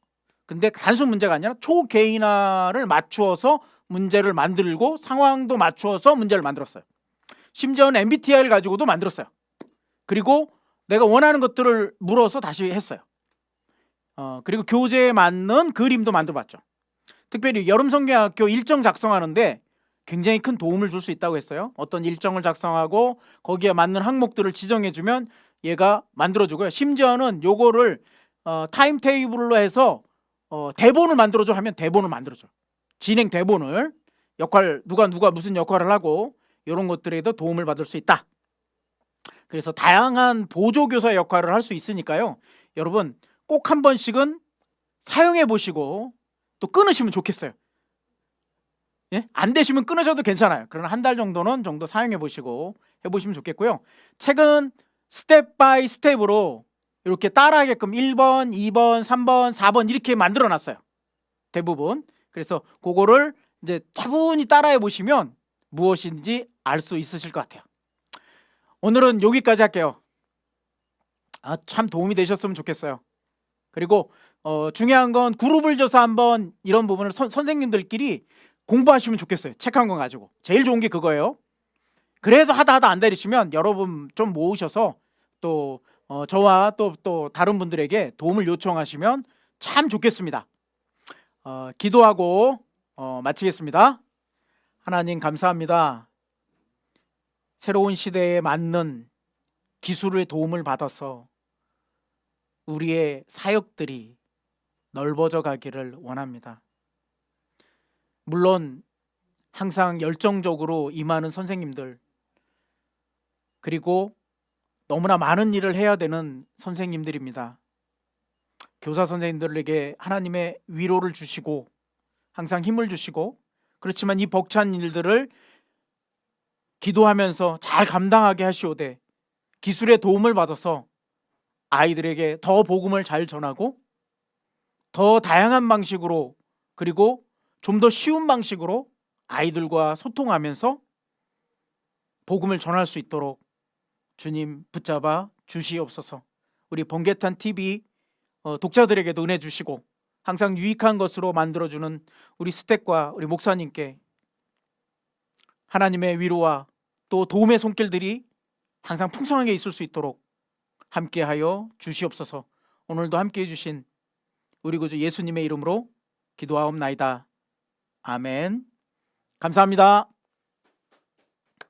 근데 단순 문제가 아니라 초개인화를 맞추어서 문제를 만들고 상황도 맞추어서 문제를 만들었어요. 심지어는 MBTI를 가지고도 만들었어요. 그리고 내가 원하는 것들을 물어서 다시 했어요. 그리고 교재에 맞는 그림도 만들어봤죠. 특별히 여름성경학교 일정 작성하는데 굉장히 큰 도움을 줄 수 있다고 했어요. 어떤 일정을 작성하고 거기에 맞는 항목들을 지정해주면 얘가 만들어주고요. 심지어는 요거를 타임 테이블로 해서 대본을 만들어줘 하면 대본을 만들어줘. 진행 대본을 누가 무슨 역할을 하고 이런 것들에도 도움을 받을 수 있다. 그래서 다양한 보조교사 역할을 할 수 있으니까요. 여러분 꼭 한 번씩은 사용해 보시고 또 끊으시면 좋겠어요. 안 되시면 끊으셔도 괜찮아요. 그러나 한 달 정도는 사용해 보시고 해보시면 좋겠고요. 책은 스텝 바이 스텝으로 이렇게 따라하게끔 1번, 2번, 3번, 4번 이렇게 만들어 놨어요. 대부분. 그래서 그거를 이제 차분히 따라해 보시면 무엇인지 알 수 있으실 것 같아요. 오늘은 여기까지 할게요. 참 도움이 되셨으면 좋겠어요. 그리고 중요한 건 그룹을 줘서 한번 이런 부분을 선생님들끼리 공부하시면 좋겠어요. 책 한 권 가지고. 제일 좋은 게 그거예요. 그래도 하다 안 되시면 여러분 좀 모으셔서 또 저와 또 다른 분들에게 도움을 요청하시면 참 좋겠습니다. 기도하고 마치겠습니다. 하나님 감사합니다. 새로운 시대에 맞는 기술의 도움을 받아서 우리의 사역들이 넓어져 가기를 원합니다. 물론 항상 열정적으로 임하는 선생님들, 그리고 너무나 많은 일을 해야 되는 선생님들입니다. 교사 선생님들에게 하나님의 위로를 주시고 항상 힘을 주시고, 그렇지만 이 벅찬 일들을 기도하면서 잘 감당하게 하시오되 기술의 도움을 받아서 아이들에게 더 복음을 잘 전하고 더 다양한 방식으로, 그리고 좀 더 쉬운 방식으로 아이들과 소통하면서 복음을 전할 수 있도록 주님 붙잡아 주시옵소서. 우리 번개탄 TV 독자들에게도 은혜 주시고 항상 유익한 것으로 만들어주는 우리 스택과 우리 목사님께 하나님의 위로와 또 도움의 손길들이 항상 풍성하게 있을 수 있도록 함께하여 주시옵소서. 오늘도 함께해 주신 우리 구주 예수님의 이름으로 기도하옵나이다. 아멘. 감사합니다.